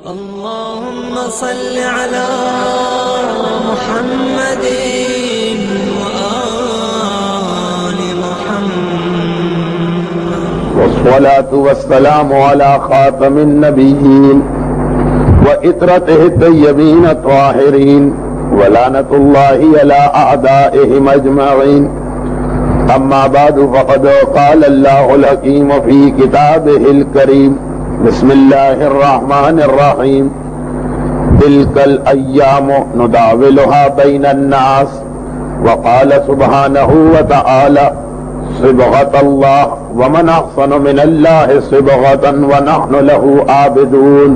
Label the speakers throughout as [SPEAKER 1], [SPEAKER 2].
[SPEAKER 1] اللهم صل على محمد وآل محمد
[SPEAKER 2] والصلاة والسلام على خاتم النبيين وإطرته الطيبين الطاهرين ولعنة الله على أعدائهم أجمعين. أما بعد فقد قال الله الحكيم في كتابه الكريم: بسم الله الرحمن الرحيم. تلك الأيام نداولها بين الناس. وقال سبحانه وتعالى: صبغة الله ومن أحسن من الله صبغة ونحن له عابدون.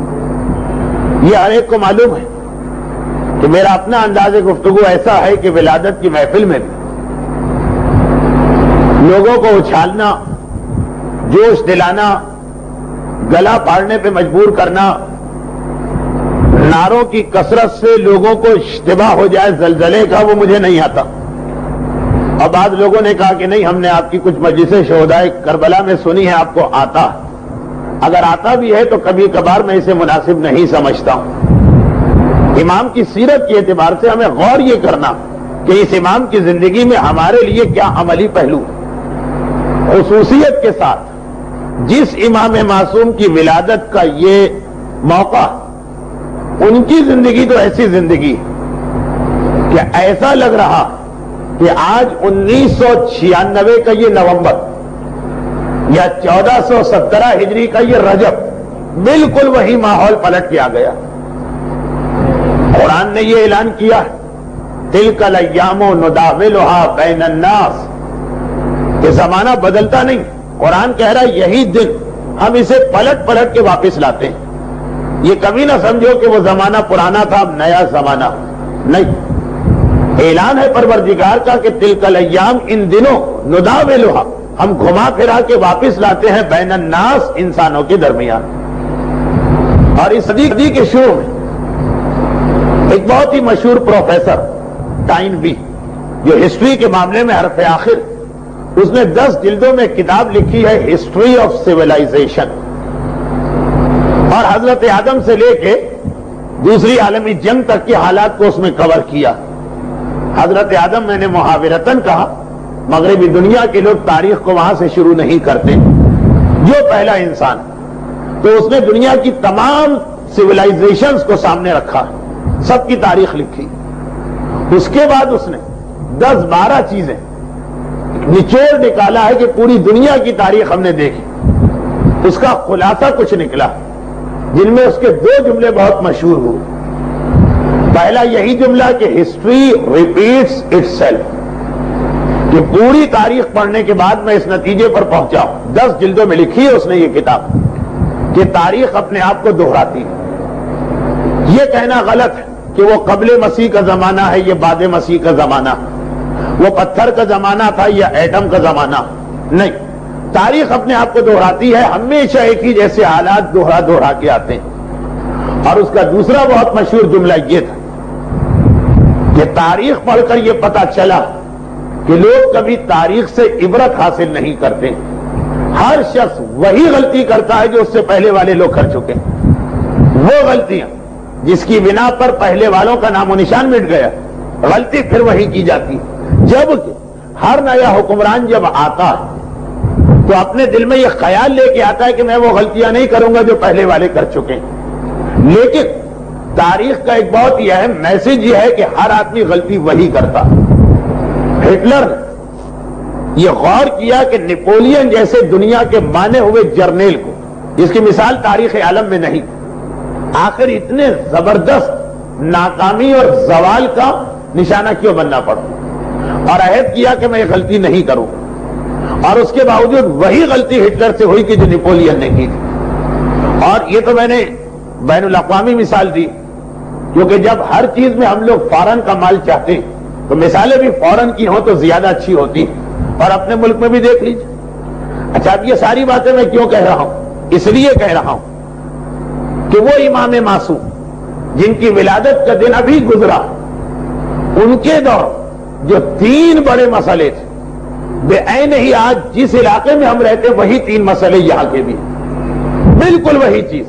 [SPEAKER 2] یہ ہر ایک کو معلوم ہے کہ میرا اپنا انداز گفتگو ایسا ہے کہ ولادت کی محفل میں لوگوں کو اچھالنا، جوش دلانا، گلا پھاڑنے پہ مجبور کرنا، نعروں کی کثرت سے لوگوں کو اشتباہ ہو جائے زلزلے کا، وہ مجھے نہیں آتا. اور بعض لوگوں نے کہا کہ نہیں، ہم نے آپ کی کچھ مجلسیں شہدائے کربلا میں سنی ہے، آپ کو آتا. اگر آتا بھی ہے تو کبھی کبھار میں اسے مناسب نہیں سمجھتا ہوں. امام کی سیرت کے اعتبار سے ہمیں غور یہ کرنا کہ اس امام کی زندگی میں ہمارے لیے کیا عملی پہلو، خصوصیت کے ساتھ جس امام معصوم کی ولادت کا یہ موقع، ان کی زندگی تو ایسی زندگی کہ ایسا لگ رہا کہ آج 1996 کا یہ نومبر یا 1417 ہجری کا یہ رجب، بالکل وہی ماحول پلٹ کے آ گیا. قرآن نے یہ اعلان کیا: تلک الایام نداولها بین الناس، کہ زمانہ بدلتا نہیں. قرآن کہہ رہا ہے یہی دن ہم اسے پلٹ پلٹ کے واپس لاتے ہیں. یہ کبھی نہ سمجھو کہ وہ زمانہ پرانا تھا اب نیا زمانہ نہیں. اعلان ہے پروردگار کا کہ تلک الایام، ان دنوں، نداولها، ہم گھما پھرا کے واپس لاتے ہیں بین الناس، انسانوں کے درمیان. اور اس صدی کے شروع میں ایک بہت ہی مشہور پروفیسر ٹائن بی، جو ہسٹری کے معاملے میں حرف آخر، اس نے 10 جلدوں میں کتاب لکھی ہے ہسٹری آف سیولائزیشن، اور حضرت آدم سے لے کے دوسری عالمی جنگ تک کے حالات کو اس میں کور کیا. حضرت آدم میں نے محاورتاً کہا، مغربی دنیا کے لوگ تاریخ کو وہاں سے شروع نہیں کرتے. جو پہلا انسان، تو اس نے دنیا کی تمام سیولائزیشنز کو سامنے رکھا، سب کی تاریخ لکھی. اس کے بعد اس نے 10-12 چیزیں نچوڑ نکالا ہے کہ پوری دنیا کی تاریخ ہم نے دیکھی. اس کا خلاصہ کچھ نکلا جن میں اس کے 2 جملے بہت مشہور ہوئے. پہلا یہی جملہ کہ ہسٹری ریپیٹس اٹ سیلف، کہ پوری تاریخ پڑھنے کے بعد میں اس نتیجے پر پہنچا ہوں. 10 جلدوں میں لکھی ہے اس نے یہ کتاب کہ تاریخ اپنے آپ کو دہراتی ہے. یہ کہنا غلط ہے کہ وہ قبل مسیح کا زمانہ ہے، یہ بعد مسیح کا زمانہ، وہ پتھر کا زمانہ تھا یا ایٹم کا زمانہ. نہیں، تاریخ اپنے آپ کو دہراتی ہے، ہمیشہ ایک ہی جیسے حالات دوہرا کے آتے ہیں. اور اس کا دوسرا بہت مشہور جملہ یہ تھا کہ تاریخ پڑھ کر یہ پتا چلا کہ لوگ کبھی تاریخ سے عبرت حاصل نہیں کرتے. ہر شخص وہی غلطی کرتا ہے جو اس سے پہلے والے لوگ کر چکے. وہ غلطیاں جس کی بنا پر پہلے والوں کا نام و نشان مٹ گیا، غلطی پھر وہی کی جاتی. جبکہ ہر نیا حکمران جب آتا ہے تو اپنے دل میں یہ خیال لے کے آتا ہے کہ میں وہ غلطیاں نہیں کروں گا جو پہلے والے کر چکے. لیکن تاریخ کا ایک بہت ہی اہم میسج یہ ہے کہ ہر آدمی غلطی وہی کرتا. ہٹلر نے یہ غور کیا کہ نیپولین جیسے دنیا کے مانے ہوئے جرنیل کو، جس کی مثال تاریخ عالم میں نہیں، آخر اتنے زبردست ناکامی اور زوال کا نشانہ کیوں بننا پڑا، اور عہد کیا کہ میں یہ غلطی نہیں کروں. اور اس کے باوجود وہی غلطی ہٹلر سے ہوئی کہ جو نیپولین نے کی تھی. اور یہ تو میں نے بین الاقوامی مثال دی، کیونکہ جب ہر چیز میں ہم لوگ فارن کا مال چاہتے ہیں تو مثالیں بھی فورن کی ہوں تو زیادہ اچھی ہوتی ہیں. اور اپنے ملک میں بھی دیکھ لیجیے. اچھا، اب یہ ساری باتیں میں کیوں کہہ رہا ہوں؟ اس لیے کہہ رہا ہوں کہ وہ امام معصوم جن کی ولادت کا دن ابھی گزرا، ان کے دور جو 3 بڑے مسئلے تھے، بے عین ہی آج جس علاقے میں ہم رہتے وہی 3 مسئلے یہاں کے بھی، بالکل وہی چیز.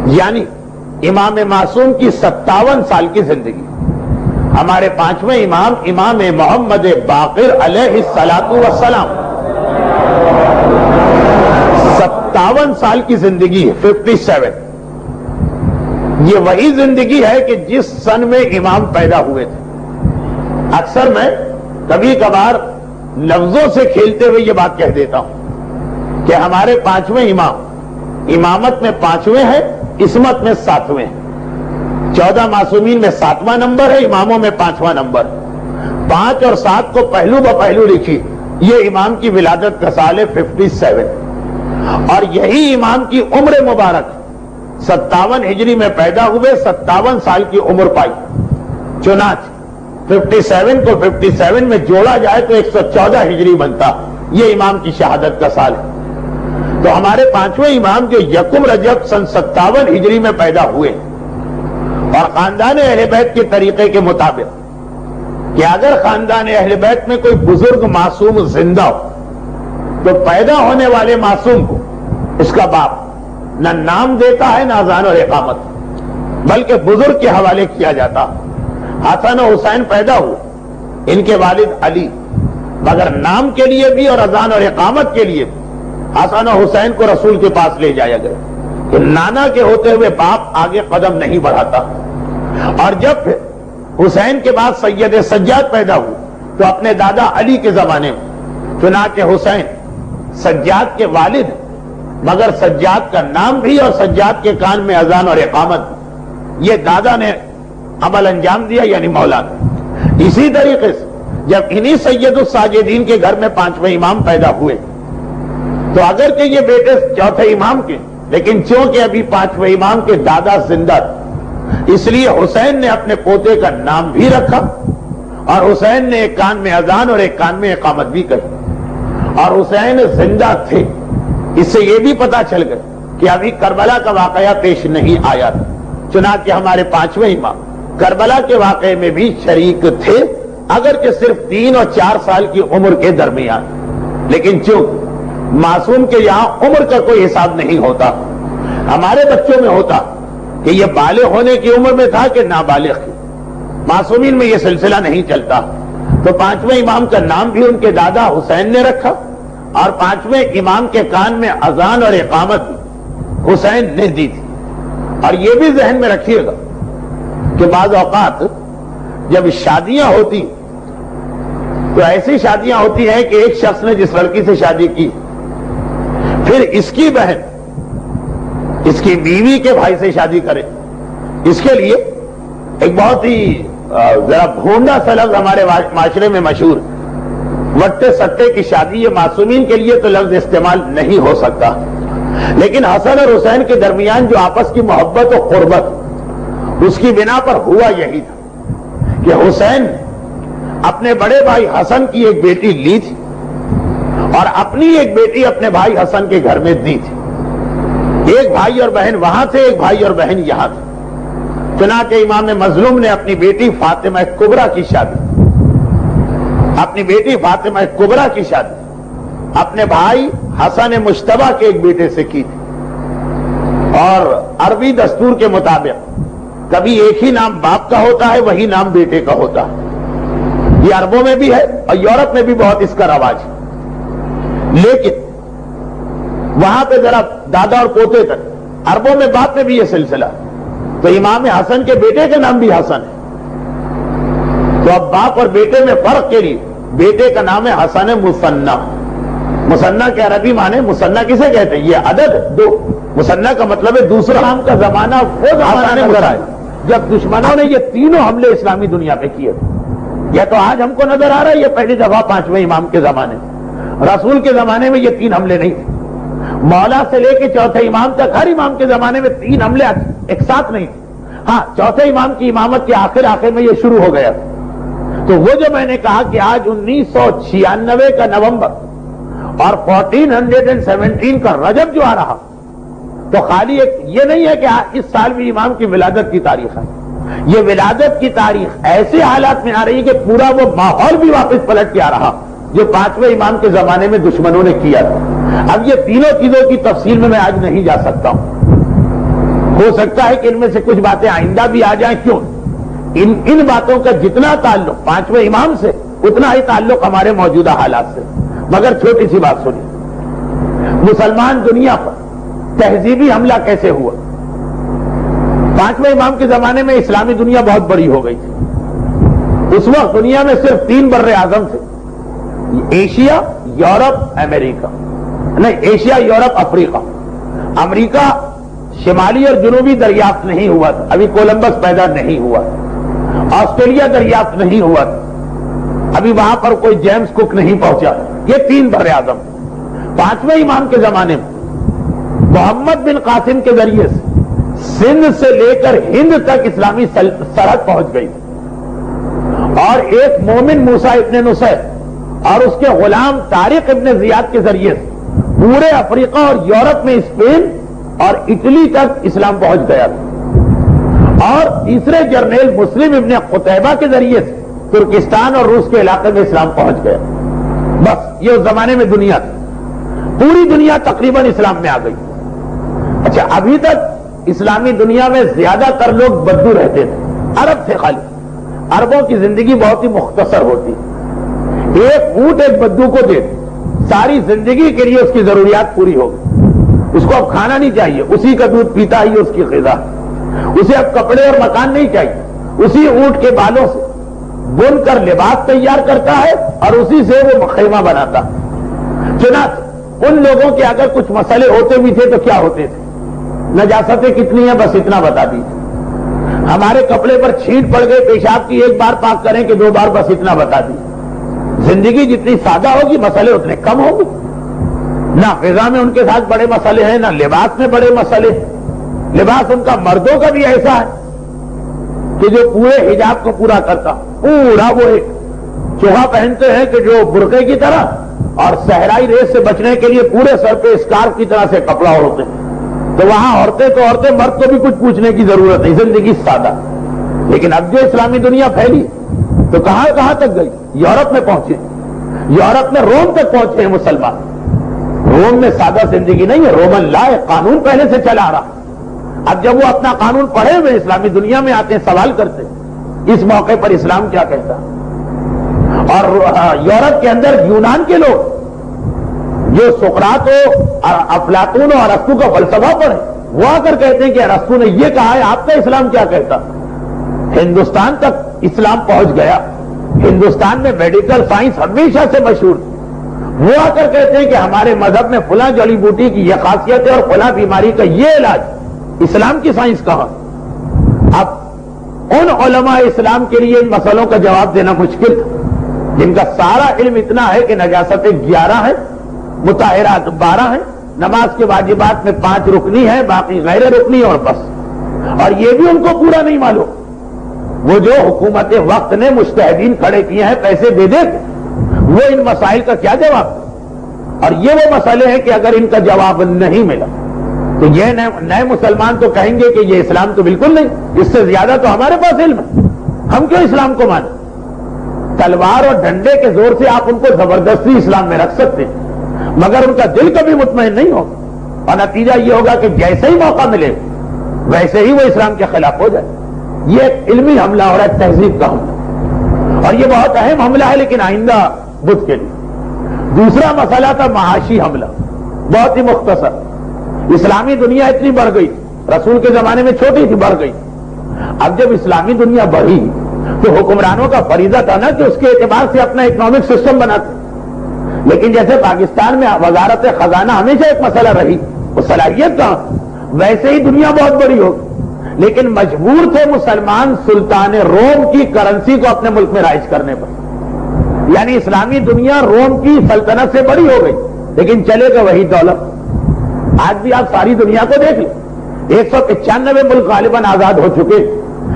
[SPEAKER 2] یعنی امام معصوم کی 57 سال کی زندگی. ہمارے پانچویں امام امام محمد باقر علیہ الصلوۃ والسلام 57 سال کی زندگی ہے. 57 یہ وہی زندگی ہے کہ جس سن میں امام پیدا ہوئے تھے. اکثر میں کبھی کبھار لفظوں سے کھیلتے ہوئے یہ بات کہہ دیتا ہوں کہ ہمارے پانچویں امام امامت میں 5ویں ہیں, عصمت میں 7ویں ہیں. 14 معصومین میں 7واں نمبر ہے, اماموں میں 5واں نمبر. 5 اور 7 کو پہلو بپہلو لکھی. یہ امام کی ولادت کا سال ہے 57, اور یہی امام کی عمر مبارک 57 ہجری میں پیدا ہوئے, 57 سال کی عمر پائی. چنانچہ 57 کو 57 میں جوڑا جائے تو 114 ہجری بنتا. یہ امام کی شہادت کا سال ہے. تو ہمارے پانچویں امام جو یکم رجب سن 57 ہجری میں پیدا ہوئے, اور خاندان اہل بیت کے طریقے کے مطابق کہ اگر خاندان اہل بیت میں کوئی بزرگ معصوم زندہ ہو تو پیدا ہونے والے معصوم کو اس کا باپ نہ نام دیتا ہے نہ اذان اور اقامت, بلکہ بزرگ کے حوالے کیا جاتا. حسن و حسین پیدا ہوئے, ان کے والد علی, مگر نام کے لیے بھی اور اذان اور اقامت کے لیے بھی حسن و حسین کو رسول کے پاس لے جایا گیا کہ نانا کے ہوتے ہوئے باپ آگے قدم نہیں بڑھاتا. اور جب پھر حسین کے بعد سید سجاد پیدا ہوئے تو اپنے دادا علی کے زمانے میں چنانچہ حسین سجاد کے والد, مگر سجاد کا نام بھی اور سجاد کے کان میں اذان اور اقامت بھی یہ دادا نے عمل انجام دیا, یعنی مولانا. اسی طریقے سے جب انہی سید الساجدین کے گھر میں پانچویں امام پیدا ہوئے تو اگر کہ یہ بیٹے چوتھے امام کے, لیکن چونکہ ابھی پانچویں امام کے دادا زندہ تھے اس لیے حسین نے اپنے پوتے کا نام بھی رکھا, اور حسین نے ایک کان میں اذان اور ایک کان میں اقامت بھی کری. اور حسین زندہ تھے, اس سے یہ بھی پتا چل گیا کہ ابھی کربلا کا واقعہ پیش نہیں آیا تھا. چنانچہ ہمارے پانچویں امام کربلا کے واقعے میں بھی شریک تھے, اگرچہ صرف 3 اور 4 سال کی عمر کے درمیان. لیکن چونکہ معصوم کے یہاں عمر کا کوئی حساب نہیں ہوتا, ہمارے بچوں میں ہوتا کہ یہ بالغ ہونے کی عمر میں تھا کہ نابالغ کی. معصومین میں یہ سلسلہ نہیں چلتا. تو پانچویں امام کا نام بھی ان کے دادا حسین نے رکھا, اور پانچویں امام کے کان میں اذان اور اقامت بھی حسین نے دی تھی. اور یہ بھی ذہن میں رکھیے گا کہ بعض اوقات جب شادیاں ہوتی تو ایسی شادیاں ہوتی ہیں کہ ایک شخص نے جس لڑکی سے شادی کی پھر اس کی بہن اس کی بیوی کے بھائی سے شادی کرے. اس کے لیے ایک بہت ہی ذرا بھونڈا سا لفظ ہمارے معاشرے میں مشہور, وٹے سٹے کی شادی. یہ معصومین کے لیے تو لفظ استعمال نہیں ہو سکتا, لیکن حسن اور حسین کے درمیان جو آپس کی محبت و قربت اس کی بنا پر ہوا یہی تھا کہ حسین اپنے بڑے بھائی حسن کی ایک بیٹی لی تھی اور اپنی ایک بیٹی اپنے بھائی حسن کے گھر میں دی تھی. ایک بھائی اور بہن وہاں تھے, ایک بھائی اور بہن یہاں تھے. چنانچہ امام مظلوم نے اپنی بیٹی فاطمہ کبریٰ کی شادی اپنے بھائی حسن مجتبیٰ کے ایک بیٹے سے کی تھی. اور عربی دستور کے مطابق کبھی ایک ہی نام باپ کا ہوتا ہے, وہی نام بیٹے کا ہوتا ہے. یہ عربوں میں بھی ہے اور یورپ میں بھی بہت اس کا رواج ہے. لیکن وہاں پہ ذرا دادا اور پوتے تک, عربوں میں باپ میں بھی یہ سلسلہ. تو امام حسن کے بیٹے کا نام بھی حسن ہے. تو اب باپ اور بیٹے میں فرق کے لیے بیٹے کا نام ہے حسن مثنی. مثنی کے عربی معنی, مثنی کسے کہتے ہیں؟ یہ عدد 2. مثنی کا مطلب ہے دوسرا نام کا زمانہ وہ زمانہ نظر آئے جب دشمنوں نے یہ تینوں حملے اسلامی دنیا پہ کیے تھے. یہ تو آج ہم کو نظر آ رہا ہے, یہ پہلی دفعہ پانچویں امام کے زمانے, رسول کے زمانے میں یہ 3 حملے نہیں تھے. مولا سے لے کے چوتھے امام تک ہر امام کے زمانے میں 3 حملے ایک ساتھ نہیں تھے. ہاں, چوتھے امام کی امامت کے آخر میں یہ شروع ہو گیا. تو وہ جو میں نے کہا کہ آج 1996 کا نومبر اور 1417 کا رجب جو آ رہا, تو خالی ایک یہ نہیں ہے کہ اس سال بھی امام کی ولادت کی تاریخ ہے. یہ ولادت کی تاریخ ایسے حالات میں آ رہی ہے کہ پورا وہ ماحول بھی واپس پلٹ کے آ رہا جو پانچویں امام کے زمانے میں دشمنوں نے کیا تھا. اب یہ تینوں چیزوں کی تفصیل میں آج نہیں جا سکتا ہوں. ہو سکتا ہے کہ ان میں سے کچھ باتیں آئندہ بھی آ جائیں. کیوں؟ ان باتوں کا جتنا تعلق پانچویں امام سے اتنا ہی تعلق ہمارے موجودہ حالات سے. مگر چھوٹی سی بات سنیے، مسلمان دنیا پر تہذیبی حملہ کیسے ہوا؟ پانچویں امام کے زمانے میں اسلامی دنیا بہت بڑی ہو گئی تھی. اس وقت دنیا میں صرف 3 بر اعظم تھے، ایشیا، یورپ، امریکہ. نہیں، ایشیا، یورپ، افریقہ. امریکہ شمالی اور جنوبی دریافت نہیں ہوا تھا، ابھی کولمبس پیدا نہیں ہوا تھا. آسٹریلیا دریافت نہیں ہوا تھا، ابھی وہاں پر کوئی جیمز کک نہیں پہنچا. یہ 3 بر اعظم. پانچویں امام کے زمانے میں محمد بن قاسم کے ذریعے سے سندھ سے لے کر ہند تک اسلامی سرحد پہنچ گئی، اور ایک مومن موسیٰ ابن نصیر اور اس کے غلام طارق ابن زیاد کے ذریعے سے پورے افریقہ اور یورپ میں اسپین اور اٹلی تک اسلام پہنچ گیا تھا. اور تیسرے جرنیل مسلم ابن قتیبہ کے ذریعے سے ترکستان اور روس کے علاقے میں اسلام پہنچ گیا. بس یہ اس زمانے میں دنیا تھی. پوری دنیا تقریباً اسلام میں آ گئی. اچھا، ابھی تک اسلامی دنیا میں زیادہ تر لوگ بدو رہتے تھے، عرب تھے خالی. عربوں کی زندگی بہت ہی مختصر ہوتی. ایک اونٹ ایک بدو کو دے، ساری زندگی کے لیے اس کی ضروریات پوری ہو گئی. اس کو اب کھانا نہیں چاہیے، اسی کا دودھ پیتا ہی اس کی غذا. اسے اب کپڑے اور مکان نہیں چاہیے، اسی اونٹ کے بالوں سے بن کر لباس تیار کرتا ہے اور اسی سے وہ خیمہ بناتا. چنانچہ ان لوگوں کے اگر کچھ مسئلے ہوتے بھی تھے تو کیا ہوتے تھے؟ نجاستیں کتنی ہیں بس اتنا بتا دیجیے. ہمارے کپڑے پر چھینٹ پڑ گئے، پیشاب کی 1 بار پاک کریں کہ 2 بار، بس اتنا بتا دیجیے. زندگی جتنی سادہ ہوگی مسئلے اتنے کم ہوں گے. نہ غذا میں ان کے ساتھ بڑے مسئلے ہیں، نہ لباس میں بڑے مسئلے. لباس ان کا مردوں کا بھی ایسا ہے کہ جو پورے حجاب کو پورا کرتا، پورا وہ ایک چوہا پہنتے ہیں کہ جو برقعے کی طرح، اور صحرائی ریس سے بچنے کے لیے پورے سر پہ اسکارف کی طرح سے کپڑا اوڑھتے ہیں. تو وہاں عورتیں تو عورتیں، مرد کو بھی کچھ پوچھنے کی ضرورت نہیں، زندگی سادہ. لیکن اب جو اسلامی دنیا پھیلی تو کہاں کہاں تک گئی؟ یورپ میں پہنچے. یورپ میں روم تک پہنچے ہیں مسلمان. روم میں سادہ زندگی نہیں ہے، رومن لا ہے، قانون پہلے سے چلا رہا. اب جب وہ اپنا قانون پڑھے ہوئے اسلامی دنیا میں آتے ہیں، سوال کرتے ہیں اس موقع پر اسلام کیا کہتا. اور یورپ کے اندر یونان کے لوگ جو سقراط و افلاطون اور ارسطو کا فلسفہ پڑھے، وہ آ کر کہتے ہیں کہ ارسطو نے یہ کہا ہے، آپ کا اسلام کیا کہتا. ہندوستان تک اسلام پہنچ گیا. ہندوستان میں میڈیکل سائنس ہمیشہ سے مشہور. وہ آ کر کہتے ہیں کہ ہمارے مذہب میں فلاں جڑی بوٹی کی یہ خاصیت ہے اور فلاں بیماری کا یہ علاج. اسلام کی سائنس کہاں؟ اب ان علماء اسلام کے لیے ان مسئلوں کا جواب دینا مشکل تھا جن کا سارا علم اتنا ہے کہ نجاستیں 11 ہیں، مطہرات 12 ہیں، نماز کے واجبات میں 5 رکنی ہیں، باقی غیر رکنی اور بس. اور یہ بھی ان کو پورا نہیں معلوم. وہ جو حکومت وقت نے مجتہدین کھڑے کیے ہیں پیسے دے دے کے، وہ ان مسائل کا کیا جواب دے؟ اور یہ وہ مسئلے ہیں کہ اگر ان کا جواب نہیں ملا تو یہ نئے مسلمان تو کہیں گے کہ یہ اسلام تو بالکل نہیں، اس سے زیادہ تو ہمارے پاس علم ہے، ہم کیوں اسلام کو مانیں؟ تلوار اور ڈنڈے کے زور سے آپ ان کو زبردستی اسلام میں رکھ سکتے ہیں، مگر ان کا دل کبھی مطمئن نہیں ہوگا، اور نتیجہ یہ ہوگا کہ جیسے ہی موقع ملے ویسے ہی وہ اسلام کے خلاف ہو جائے. یہ ایک علمی حملہ اور ایک تہذیب کا حملہ، اور یہ بہت اہم حملہ ہے لیکن آئندہ بدھ کے لیے. دوسرا مسئلہ تھا معاشی حملہ، بہت ہی مختصر. اسلامی دنیا اتنی بڑھ گئی، رسول کے زمانے میں چھوٹی تھی، بڑھ گئی. اب جب اسلامی دنیا بڑھی تو حکمرانوں کا فریضہ تھا نا کہ اس کے اعتبار سے اپنا اکنامک سسٹم بناتے. لیکن جیسے پاکستان میں وزارت خزانہ ہمیشہ ایک مسئلہ رہی، وہ صلاحیت کہاں، ویسے ہی دنیا بہت بڑی ہوگی، لیکن مجبور تھے مسلمان سلطان روم کی کرنسی کو اپنے ملک میں رائج کرنے پر. یعنی اسلامی دنیا روم کی سلطنت سے بڑی ہو گئی لیکن چلے گا وہی ڈالر. آج بھی آپ ساری دنیا کو دیکھ لیں، 195 ملک غالباً آزاد ہو چکے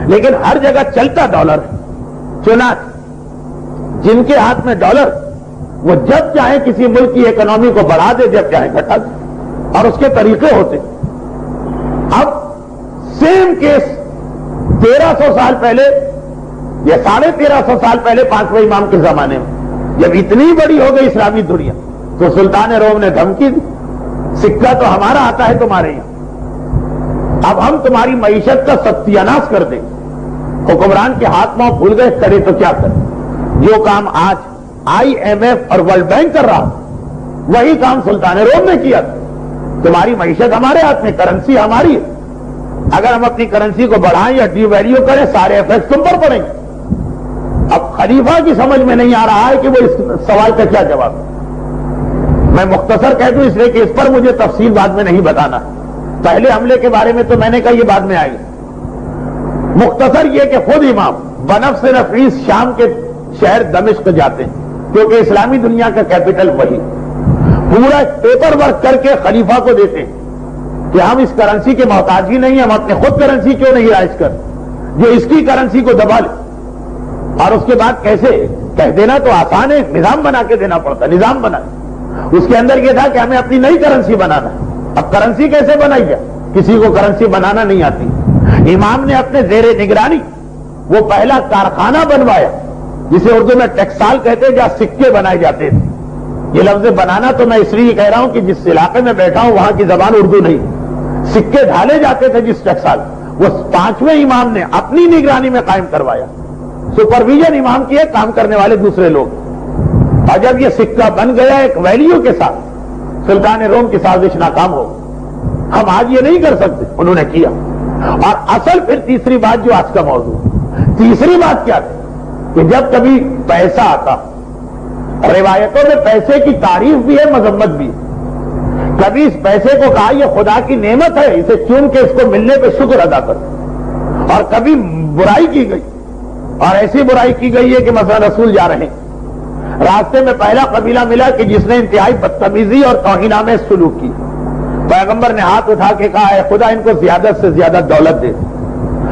[SPEAKER 2] لیکن ہر جگہ چلتا ڈالر ہے. چنانچہ جن کے ہاتھ میں ڈالر وہ جب چاہے کسی ملک کی اکنامی کو بڑھا دے، جب چاہے گھٹا دے، اور اس کے طریقے ہوتے. اب سیم کیس 1300 سال پہلے یا 1350 سال پہلے پانچویں امام کے زمانے میں جب اتنی بڑی ہو گئی اسلامی دنیا تو سلطان روم نے دھمکی دی، سکہ تو ہمارا آتا ہے تمہارے یہاں. اب ہم تمہاری معیشت کا ستیاناش کر دیں. حکمران کے ہاتھ پاؤں پھول گئے, کرے تو کیا کریں. جو کام آج IMF اور ورلڈ بینک کر رہا وہی کام سلطان روم نے کیا. تمہاری معیشت ہمارے ہاتھ میں, کرنسی ہماری ہے. اگر ہم اپنی کرنسی کو بڑھائیں یا ڈی ویلیو کریں سارے ایفیکٹ تم پر پڑیں گے. اب خلیفہ کی سمجھ میں نہیں آ رہا ہے کہ وہ اس سوال کا کیا جواب ہے. میں مختصر کہہ دوں اس لیے کہ اس پر مجھے تفصیل بعد میں نہیں بتانا. پہلے حملے کے بارے میں تو میں نے کہا یہ بعد میں آئے گی. مختصر یہ کہ خود امام بنفس نفیس شام کے شہر دمشق جاتے ہیں کیونکہ اسلامی دنیا کا کیپٹل وہی. پورا پیپر ورک کر کے خلیفہ کو دیتے ہیں کہ ہم اس کرنسی کے محتاج ہی نہیں, ہم اپنے خود کرنسی کیوں نہیں رائج کر, جو اس کی کرنسی کو دبا لے. اور اس کے بعد کیسے کہہ دینا تو آسان ہے, نظام بنا کے دینا پڑتا. نظام بنا اس کے اندر یہ تھا کہ ہمیں اپنی نئی کرنسی بنانا. اب کرنسی کیسے بنائی جائے, کسی کو کرنسی بنانا نہیں آتی. امام نے اپنے زیر نگرانی وہ پہلا کارخانہ بنوایا جسے اردو میں ٹیکسال کہتے ہیں, جہاں سکے بنائے جاتے تھے. یہ لفظ بنانا تو میں اس لیے کہہ رہا ہوں کہ جس علاقے میں بیٹھا ہوں وہاں کی زبان اردو نہیں. سکے ڈھالے جاتے تھے جس ٹیکسال, وہ 5ویں امام نے اپنی نگرانی میں قائم کروایا. سپرویژن امام کی ہے, کام کرنے والے دوسرے لوگ. اور جب یہ سکہ بن گیا ایک ویلیو کے ساتھ, سلطان روم کی سازش ناکام ہو. ہم آج یہ نہیں کر سکتے, انہوں نے کیا. اور اصل پھر تیسری بات جو آج کا موضوع, تیسری بات کیا تھی کہ جب کبھی پیسہ آتا, روایتوں میں پیسے کی تعریف بھی ہے مذمت بھی ہے. کبھی اس پیسے کو کہا یہ خدا کی نعمت ہے, اسے چون کے اس کو ملنے پہ شکر ادا کر. اور کبھی برائی کی گئی, اور ایسی برائی کی گئی ہے کہ مثلا رسول جا رہے ہیں, راستے میں پہلا قبیلہ ملا کہ جس نے انتہائی بدتمیزی اور توہینآمیز سلوک کی. پیغمبر نے ہاتھ اٹھا کے کہا ہے خدا ان کو زیادہ سے زیادہ دولت دے.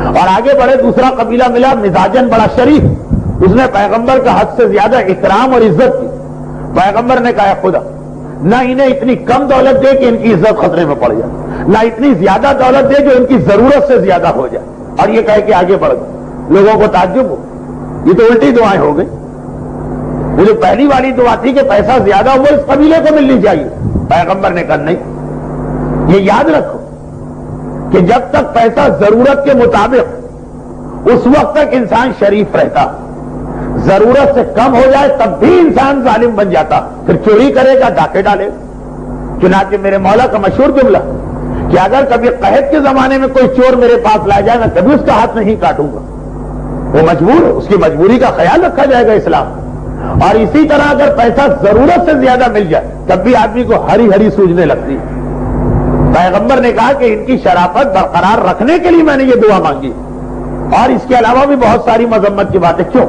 [SPEAKER 2] اور آگے بڑھے دوسرا قبیلہ ملا مزاجن بڑا شریف, اس نے پیغمبر کا حد سے زیادہ اکرام اور عزت کی. پیغمبر نے کہا خدا نہ انہیں اتنی کم دولت دے کہ ان کی عزت خطرے میں پڑ جائے, نہ اتنی زیادہ دولت دے جو ان کی ضرورت سے زیادہ ہو جائے. اور یہ کہہ کے آگے بڑھ گئے. لوگوں کو تعجب ہو, یہ تو الٹی دعائیں ہو گئی. وہ جو پہلی والی دعا تھی کہ پیسہ زیادہ ہو وہ اس قبیلے کو ملنی چاہیے, پیغمبر نے کہا نہیں. یہ یاد رکھو کہ جب تک پیسہ ضرورت کے مطابق اس وقت تک انسان شریف رہتا, ضرورت سے کم ہو جائے تب بھی انسان ظالم بن جاتا, پھر چوری کرے گا, ڈاکے ڈالے. چنانچہ میرے مولا کا مشہور جملہ کہ اگر کبھی قحط کے زمانے میں کوئی چور میرے پاس لا جائے میں کبھی اس کا ہاتھ نہیں کاٹوں گا. وہ مجبور ہے, اس کی مجبوری کا خیال رکھا جائے گا اسلام. اور اسی طرح اگر پیسہ ضرورت سے زیادہ مل جائے تب بھی آدمی کو ہری ہری سوجنے لگتی. پیغمبر نے کہا کہ ان کی شرافت برقرار رکھنے کے لیے میں نے یہ دعا مانگی. اور اس کے علاوہ بھی بہت ساری مذمت کی باتیں. کیوں؟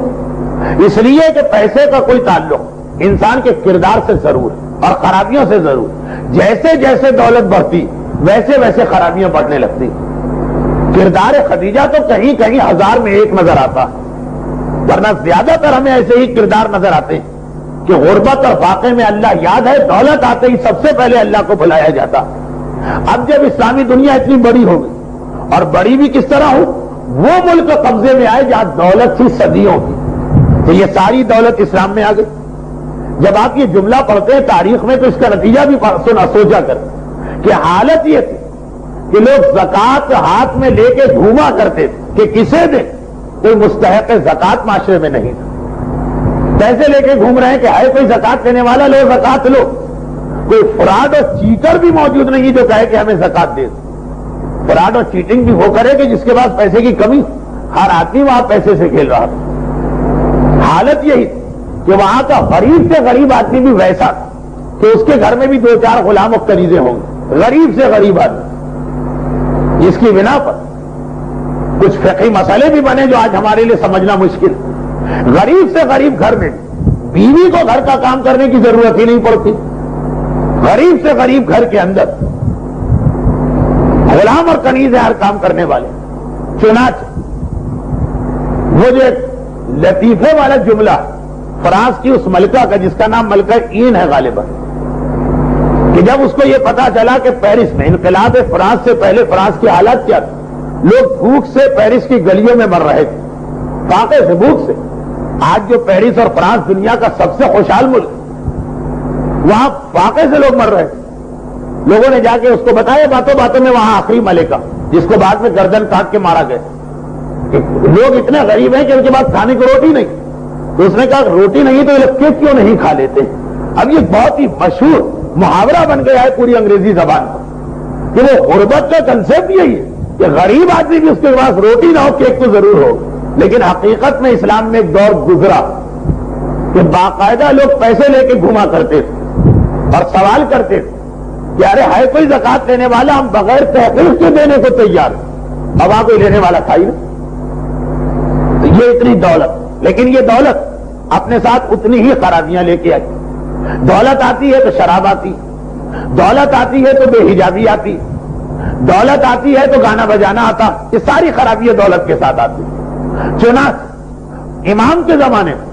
[SPEAKER 2] اس لیے کہ پیسے کا کوئی تعلق انسان کے کردار سے ضرور اور خرابیوں سے ضرور. جیسے جیسے دولت بڑھتی ویسے ویسے خرابیاں بڑھنے لگتی. کردار خدیجہ تو کہیں کہیں 1000 میں 1 نظر آتا, ورنہ زیادہ تر ہمیں ایسے ہی کردار نظر آتے ہیں کہ غربت اور واقعے میں اللہ یاد ہے, دولت آتے ہی سب سے پہلے اللہ کو بلایا جاتا. اب جب اسلامی دنیا اتنی بڑی ہو گئی, اور بڑی بھی کس طرح ہو, وہ ملک قبضے میں آئے جہاں دولت تھی صدیوں کی, تو یہ ساری دولت اسلام میں آ گئی. جب آپ یہ جملہ پڑھتے ہیں تاریخ میں تو اس کا نتیجہ بھی سوچا کر کہ حالت یہ تھی کہ لوگ زکات ہاتھ میں لے کے گھوما کرتے تھے کہ کسے دے, کوئی مستحق زکات معاشرے میں نہیں تھا. پیسے لے کے گھوم رہے ہیں کہ ہے کوئی زکات دینے والا, لو زکات لو. کوئی فراڈ اور چیٹر بھی موجود نہیں جو کہے کہ ہمیں زکات دے. فراڈ اور چیٹنگ بھی وہ کرے کہ جس کے پاس پیسے کی کمی, ہر آدمی وہاں پیسے سے کھیل رہا تھا. حالت یہی تھی کہ وہاں کا غریب سے غریب آدمی بھی ویسا تھا کہ اس کے گھر میں بھی 2-4 غلام و کنیزیں ہوں گے. غریب سے غریب آدمی, اس کی بنا پر کچھ فقہی مسئلے بھی بنے جو آج ہمارے لیے سمجھنا مشکل. غریب سے غریب گھر میں بیوی کو گھر کا کام کرنے کی ضرورت ہی نہیں پڑتی. غریب سے غریب گھر کے اندر غلام اور کنیز ہر کام کرنے والے. چنانچہ وہ جو ایک لطیفے والا جملہ فرانس کی اس ملکہ کا جس کا نام ملکہ این ہے غالباً, کہ جب اس کو یہ پتا چلا کہ پیرس میں انقلاب فرانس سے پہلے فرانس کی حالت کیا تھی, لوگ بھوک سے پیرس کی گلیوں میں مر رہے تھے, فاقے سے, بھوک سے. آج جو پیرس اور فرانس دنیا کا سب سے خوشحال ملک, وہاں فاقے سے لوگ مر رہے تھے. لوگوں نے جا کے اس کو بتایا باتوں باتوں میں وہاں آخری ملکہ جس کو بعد میں گردن کاٹ کے مارا گیا. لوگ اتنے غریب ہیں کہ ان کے پاس کھانے کو روٹی نہیں. تو اس نے کہا روٹی نہیں تو یہ لوگ کیک کیوں نہیں کھا لیتے. اب یہ بہت ہی مشہور محاورہ بن گیا ہے پوری انگریزی زبان کا کہ وہ غربت کا کنسیپٹ یہی ہے کہ غریب آدمی بھی اس کے پاس روٹی نہ ہو کیک تو ضرور ہو. لیکن حقیقت میں اسلام میں ایک دور گزرا کہ باقاعدہ لوگ پیسے لے کے گھوما کرتے تھے اور سوال کرتے تھے کہ ارے ہے کوئی زکات لینے والا, ہم بغیر تحقیق کے دینے کو تیار ہیں. اب کوئی لینے والا تھا ہی نا. تو یہ اتنی دولت, لیکن یہ دولت اپنے ساتھ اتنی ہی خرابیاں لے کے آئی. دولت آتی ہے تو شراب آتی, دولت آتی ہے تو بے حجابی آتی, دولت آتی ہے تو گانا بجانا آتا. یہ ساری خرابیاں دولت کے ساتھ آتی. چنانچہ امام کے زمانے میں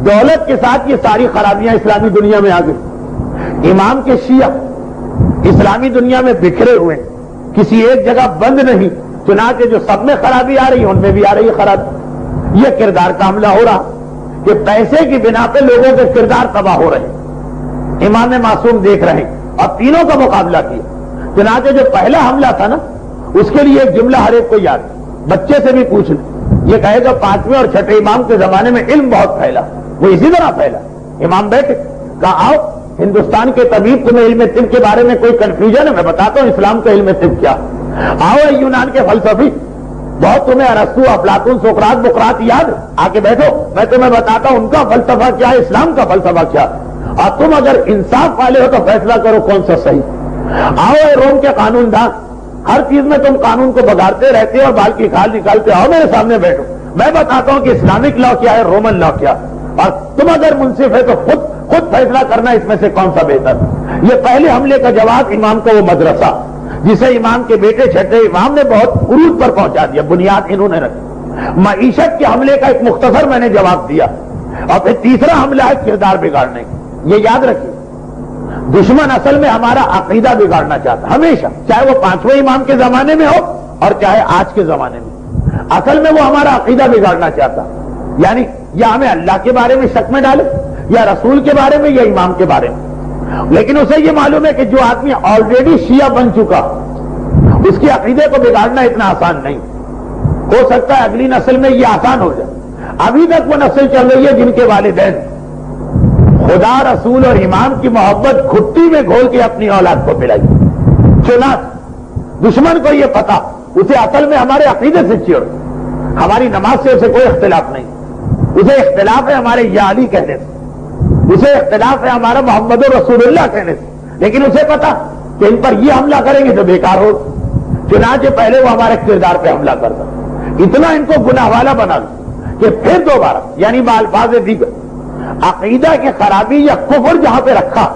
[SPEAKER 2] دولت کے ساتھ یہ ساری خرابیاں اسلامی دنیا میں آ گئی. امام کے شیعہ اسلامی دنیا میں بکھرے ہوئے, کسی ایک جگہ بند نہیں. چنانچہ جو سب میں خرابی آ رہی ہے ان میں بھی آ رہی ہے خرابی. یہ کردار کا حملہ ہو رہا کہ پیسے کی بنا پہ لوگوں کے کردار تباہ ہو رہے ہیں. امام معصوم دیکھ رہے ہیں اور تینوں کا مقابلہ کیا. چنانچہ جو پہلا حملہ تھا نا, اس کے لیے ایک جملہ ہر ایک کو یاد, بچے سے بھی پوچھ لیں. یہ کہے گا 5ویں اور 6ٹھے امام کے زمانے میں علم بہت پھیلا, وہ اسی طرح پھیلا. امام بیٹھے, کہا آؤ ہندوستان کے طبیب, تمہیں علم طب کے بارے میں کوئی کنفیوژن ہے؟ میں بتاتا ہوں اسلام کا علم طب کیا. آؤ یونان کے فلسفی, بہت تمہیں ارسطو, افلاطون, سقراط, بقراط یاد, آ کے بیٹھو, میں تمہیں بتاتا ہوں ان کا فلسفہ کیا ہے, اسلام کا فلسفہ کیا. اور تم اگر انصاف والے ہو تو فیصلہ کرو کون سا صحیح. آؤ اے روم کے قانون دان, ہر چیز میں تم قانون کو بگاڑتے رہتے ہو اور بال کی کھال نکالتے. آؤ میرے سامنے بیٹھو, میں بتاتا ہوں کہ اسلامک لا کیا ہے, رومن لا کیا. اور تم اگر منصف ہے تو خود فیصلہ کرنا اس میں سے کون سا بہتر. یہ پہلے حملے کا جواب امام کا وہ مدرسہ جسے امام کے بیٹے 6ٹھے امام نے بہت عروج پر پہنچا دیا, بنیاد انہوں نے رکھی. معیشت کے حملے کا ایک مختصر میں نے جواب دیا. اور پھر تیسرا حملہ ہے کردار بگاڑنے کا. یہ یاد رکھیے, دشمن اصل میں ہمارا عقیدہ بگاڑنا چاہتا ہمیشہ, چاہے وہ 5ویں امام کے زمانے میں ہو اور چاہے آج کے زمانے میں. اصل میں وہ ہمارا عقیدہ بگاڑنا چاہتا, یعنی یا ہمیں اللہ کے بارے میں شک میں ڈالے, یا رسول کے بارے میں, یا امام کے بارے میں. لیکن اسے یہ معلوم ہے کہ جو آدمی آلریڈی شیعہ بن چکا, اس کے عقیدے کو بگاڑنا اتنا آسان نہیں. ہو سکتا ہے اگلی نسل میں یہ آسان ہو جائے. ابھی تک وہ نسل چل رہی ہے جن کے والدین خدا, رسول اور امام کی محبت گھٹی میں گھول کے اپنی اولاد کو پلائی. چنانچہ دشمن کو یہ پتا, اسے اصل میں ہمارے عقیدے سے چڑ, ہماری نماز سے اسے کوئی اختلاف نہیں. اسے اختلاف ہے ہمارے یا علی کہنے سے, اسے اختلاف ہے ہمارا محمد رسول اللہ کہنے سے. لیکن اسے پتا کہ ان پر یہ حملہ کریں گے تو بیکار ہو. چنانچہ پہلے وہ ہمارے کردار پہ حملہ کرتا, اتنا ان کو گناہ والا بنا دو کہ پھر دوبارہ, یعنی بالفاظ دیگر, عقیدہ کی خرابی یا کفر جہاں پہ رکھا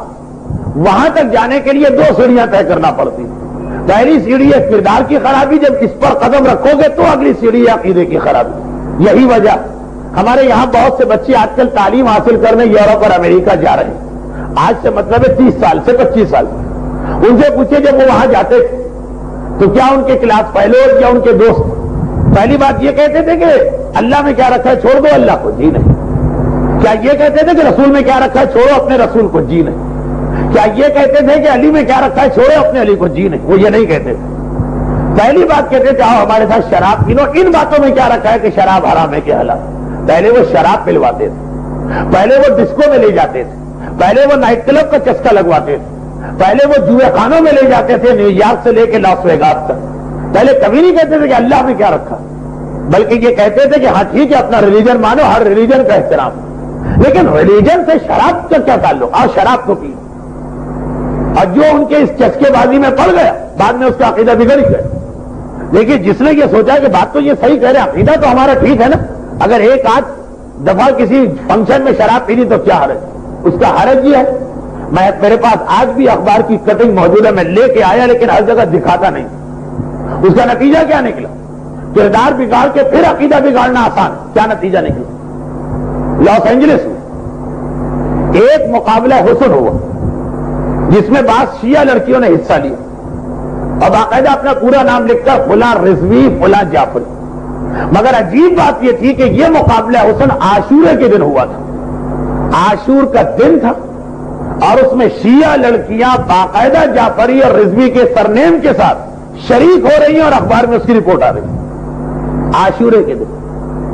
[SPEAKER 2] وہاں تک جانے کے لیے 2 سیڑھیاں طے کرنا پڑتی. پہلی سیڑھی ہے کردار کی خرابی, جب اس پر قدم رکھو گے تو اگلی سیڑھی ہے عقیدے کی خرابی. یہی وجہ ہمارے یہاں بہت سے بچے آج کل تعلیم حاصل کرنے یورپ اور امریکہ جا رہے ہیں. آج سے مطلب ہے 30 سال سے 25 سال. ان سے پوچھے جب وہ وہاں جاتے تھے تو کیا ان کے کلاس فیلوز یا ان کے دوست پہلی بات یہ کہتے تھے کہ اللہ میں کیا رکھا ہے چھوڑ دو اللہ کو؟ جی نہیں. کیا یہ کہتے تھے کہ رسول میں کیا رکھا ہے چھوڑو اپنے رسول کو؟ جی نہیں. کیا یہ کہتے تھے کہ علی میں کیا رکھا ہے چھوڑو اپنے علی کو؟ جی نہیں, وہ یہ نہیں کہتے تھے. پہلی بات کہتے تھے آؤ ہمارے ساتھ شراب پینو. ان باتوں میں کیا رکھا ہے کہ شراب حرام ہے کہ حلال؟ پہلے وہ شراب پلواتے تھے, پہلے وہ ڈسکو میں لے جاتے تھے, پہلے وہ نائٹ کلب کا چسکا لگواتے تھے, پہلے وہ جوئے خانوں میں لے جاتے تھے نیو یارک سے لے کے لاس ویگاس تک. پہلے کبھی نہیں کہتے تھے کہ اللہ میں کیا رکھا, بلکہ یہ کہتے تھے کہ ہاں ٹھیک ہے اپنا ریلیجن مانو, ہر ریلیجن کا احترام. لیکن ریلیجن سے شراب کا کیا تعلق؟ اور شراب کو پی, اور جو ان کے اس چسکے بازی میں پڑ گیا بعد میں اس کا عقیدہ بگڑ گیا. لیکن جس نے یہ سوچا کہ بات تو یہ صحیح کہہ رہے, عقیدہ تو ہمارا ٹھیک ہے نا, اگر ایک آدھ دفعہ کسی فنکشن میں شراب پی لی تو کیا حرج؟ اس کا حرج یہ ہے. میرے پاس آج بھی اخبار کی کٹنگ موجود ہے, میں لے کے آیا لیکن ہر جگہ دکھاتا نہیں. اس کا نتیجہ کیا نکلا؟ کردار بگاڑ کے پھر عقیدہ بگاڑنا آسان. کیا نتیجہ نکلا؟ لاس اینجلس میں ایک مقابلہ حسن ہوا جس میں بعض شیعہ لڑکیوں نے حصہ لیا اور باقاعدہ اپنا پورا نام لکھ کر فلاں رضوی فلاں جعفری. مگر عجیب بات یہ تھی کہ یہ مقابلہ حسن عاشورے کے دن ہوا تھا. عاشور کا دن تھا اور اس میں شیعہ لڑکیاں باقاعدہ جعفری اور رضوی کے سرنیم کے ساتھ شریک ہو رہی ہیں اور اخبار میں اس کی رپورٹ آ رہی ہے عاشورے کے دن.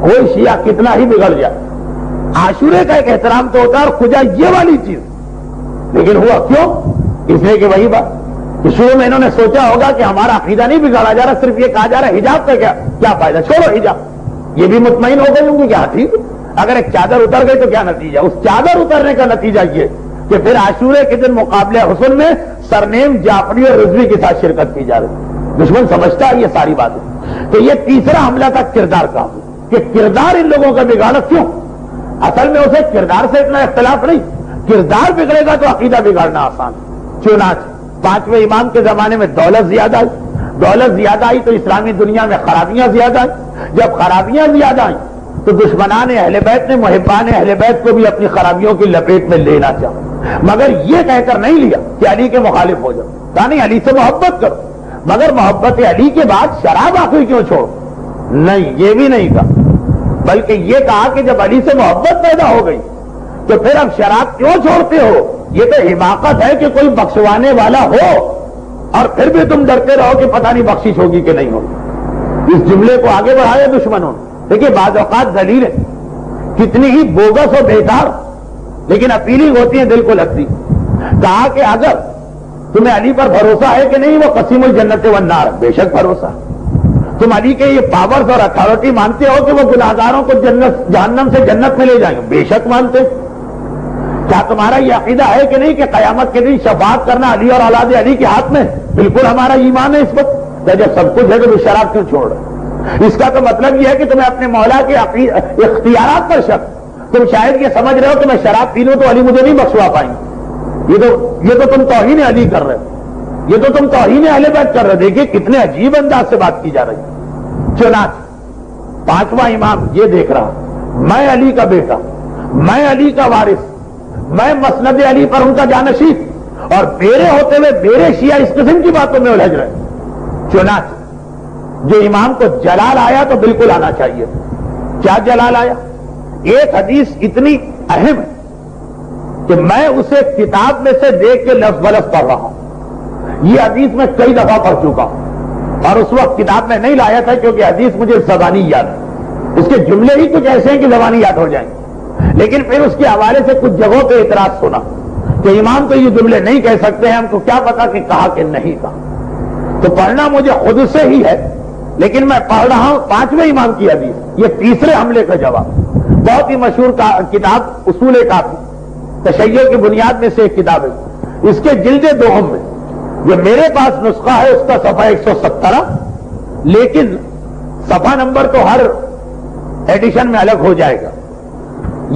[SPEAKER 2] کوئی شیعہ کتنا ہی بگڑ جائے, عاشورے کا ایک احترام تو ہوتا ہے, اور خدا یہ والی چیز. لیکن ہوا کیوں؟ اس لیے کہ وہی بات کہ شروع میں انہوں نے سوچا ہوگا کہ ہمارا عقیدہ نہیں بگاڑا جا رہا, صرف یہ کہا جا رہا ہے حجاب کا کیا فائدہ, چھوڑو حجاب. یہ بھی مطمئن ہو گئی ہوں گی کہ ہاں ٹھیک, اگر ایک چادر اتر گئی تو کیا نتیجہ. اس چادر اترنے کا نتیجہ یہ کہ پھر عاشورے کے دن مقابلہ حسن میں سرنیم جعفری اور رضوی کے ساتھ شرکت کی جا رہی. دشمن سمجھتا ہے یہ ساری باتیں. تو یہ تیسرا حملہ تھا کردار کا, کہ کردار ان لوگوں کا بگاڑا. کیوں؟ اصل میں اسے کردار سے اتنا اختلاف نہیں, کردار بگڑے گا تو عقیدہ بگاڑنا آسان. چنانچہ پانچویں امام کے زمانے میں دولت زیادہ آئی, دولت زیادہ آئی تو اسلامی دنیا میں خرابیاں زیادہ آئی. جب خرابیاں زیادہ آئیں تو دشمنان اہل بیت نے محبان اہل بیت کو بھی اپنی خرابیوں کی لپیٹ میں لینا چاہا, مگر یہ کہہ کر نہیں لیا کہ علی کے مخالف ہو جاؤ. کہا نہیں, علی سے محبت کرو, مگر محبت علی کے بعد شراب آخر کیوں چھوڑو؟ نہیں, یہ بھی نہیں کہا, بلکہ یہ کہا کہ جب علی سے محبت پیدا ہو گئی تو پھر اب شراب کیوں چھوڑتے ہو؟ یہ تو حماقت ہے کہ کوئی بخشوانے والا ہو اور پھر بھی تم ڈرتے رہو کہ پتہ نہیں بخشش ہوگی کہ نہیں ہوگی. اس جملے کو آگے بڑھایا دشمنوں نے. دیکھیے بعض اوقات دلیل ہے کتنی ہی بوگس اور بیکار لیکن اپیلنگ ہوتی ہے, دل کو لگتی. کہا کہ اگر تمہیں علی پر بھروسہ ہے کہ نہیں وہ قسیم الجنت والنار, بے شک بھروسہ. تم علی کے یہ پاورز اور اتھارٹی مانتے ہو کہ وہ گناہگاروں کو جہنم سے جنت میں لے جائیں گے, بے شک مانتے. کیا تمہارا یہ عقیدہ ہے کہ نہیں کہ قیامت کے دن شفاعت کرنا علی اور اولاد علی کے ہاتھ میں؟ بالکل ہمارا ایمان ہے اس وقت. جب سب کچھ ہے تو شراب کیوں چھوڑ رہے؟ اس کا تو مطلب یہ ہے کہ تمہیں اپنے مولا کے اختیارات پر شک. تم شاید یہ سمجھ رہے ہو کہ میں شراب پی لوں تو علی مجھے نہیں بخشوا پائیں گے. یہ تو تم توہین علی کر رہے ہو, یہ تو تم توہین اہل بیت کر رہے. دیکھیے کتنے عجیب انداز سے بات کی جا رہی ہے. چنانچہ پانچواں امام یہ دیکھ رہا, میں علی کا بیٹا, میں علی کا وارث, میں مسند علی پر ان کا جانشین, اور میرے ہوتے ہوئے میرے شیعہ اس قسم کی باتوں میں الجھ رہے. چنانچہ جو امام کو جلال آیا تو بالکل آنا چاہیے. کیا جلال آیا؟ ایک حدیث اتنی اہم ہے کہ میں اسے کتاب میں سے دیکھ کے لفظ بلفظ پڑھ رہا ہوں. یہ حدیث میں کئی دفعہ پڑھ چکا ہوں اور اس وقت کتاب میں نہیں لایا تھا کیونکہ حدیث مجھے زبانی یاد ہے. اس کے جملے ہی کچھ ایسے ہیں کہ زبانی یاد ہو جائیں گے. لیکن پھر اس کے حوالے سے کچھ جگہوں پہ اعتراض سنا کہ امام تو یہ جملے نہیں کہہ سکتے ہیں, ہم کو کیا پتا کہ کہا کہ نہیں کہا. تو پڑھنا مجھے خود سے ہی ہے, لیکن میں پڑھ رہا ہوں پانچویں امام کی حدیث. یہ تیسرے حملے کا جواب. بہت ہی مشہور کتاب اصول کافی, تشیع کی بنیاد میں سے ایک کتاب ہے. اس کے جلد دوم میں جو میرے پاس نسخہ ہے اس کا صفحہ 117, لیکن صفحہ نمبر تو ہر ایڈیشن میں الگ ہو جائے گا.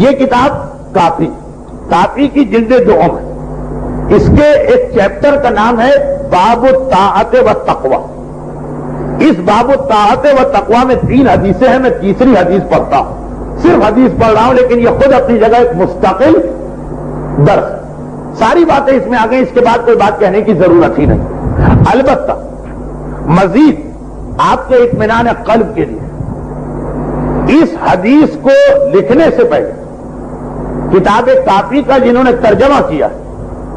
[SPEAKER 2] یہ کتاب کافی کی جلد دوم ہے. اس کے ایک چیپٹر کا نام ہے باب الطاعت والتقوی. اس باب الطاعت والتقوی میں 3 حدیثیں ہیں. میں تیسری حدیث پڑھتا ہوں, صرف حدیث پڑھ رہا ہوں, لیکن یہ خود اپنی جگہ ایک مستقل درس. ساری باتیں اس میں آ گئی, اس کے بعد کوئی بات کہنے کی ضرورت ہی نہیں. البتہ مزید آپ کے اطمینان قلب کے لیے اس حدیث کو لکھنے سے پہلے کتاب کافی کا جنہوں نے ترجمہ کیا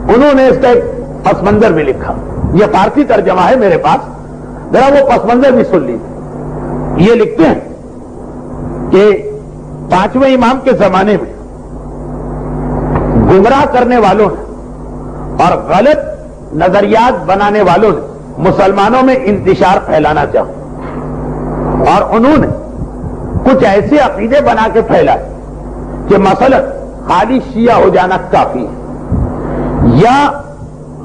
[SPEAKER 2] انہوں نے اس کا ایک پس منظر بھی لکھا. یہ فارسی ترجمہ ہے میرے پاس, ذرا وہ پس منظر بھی سن لیجیے. یہ لکھتے ہیں کہ پانچویں امام کے زمانے میں گمراہ کرنے والوں نے اور غلط نظریات بنانے والوں نے مسلمانوں میں انتشار پھیلانا چاہا, اور انہوں نے کچھ ایسے عقیدے بنا کے پھیلائے کہ مثلا خالی شیعہ ہو جانا کافی ہے, یا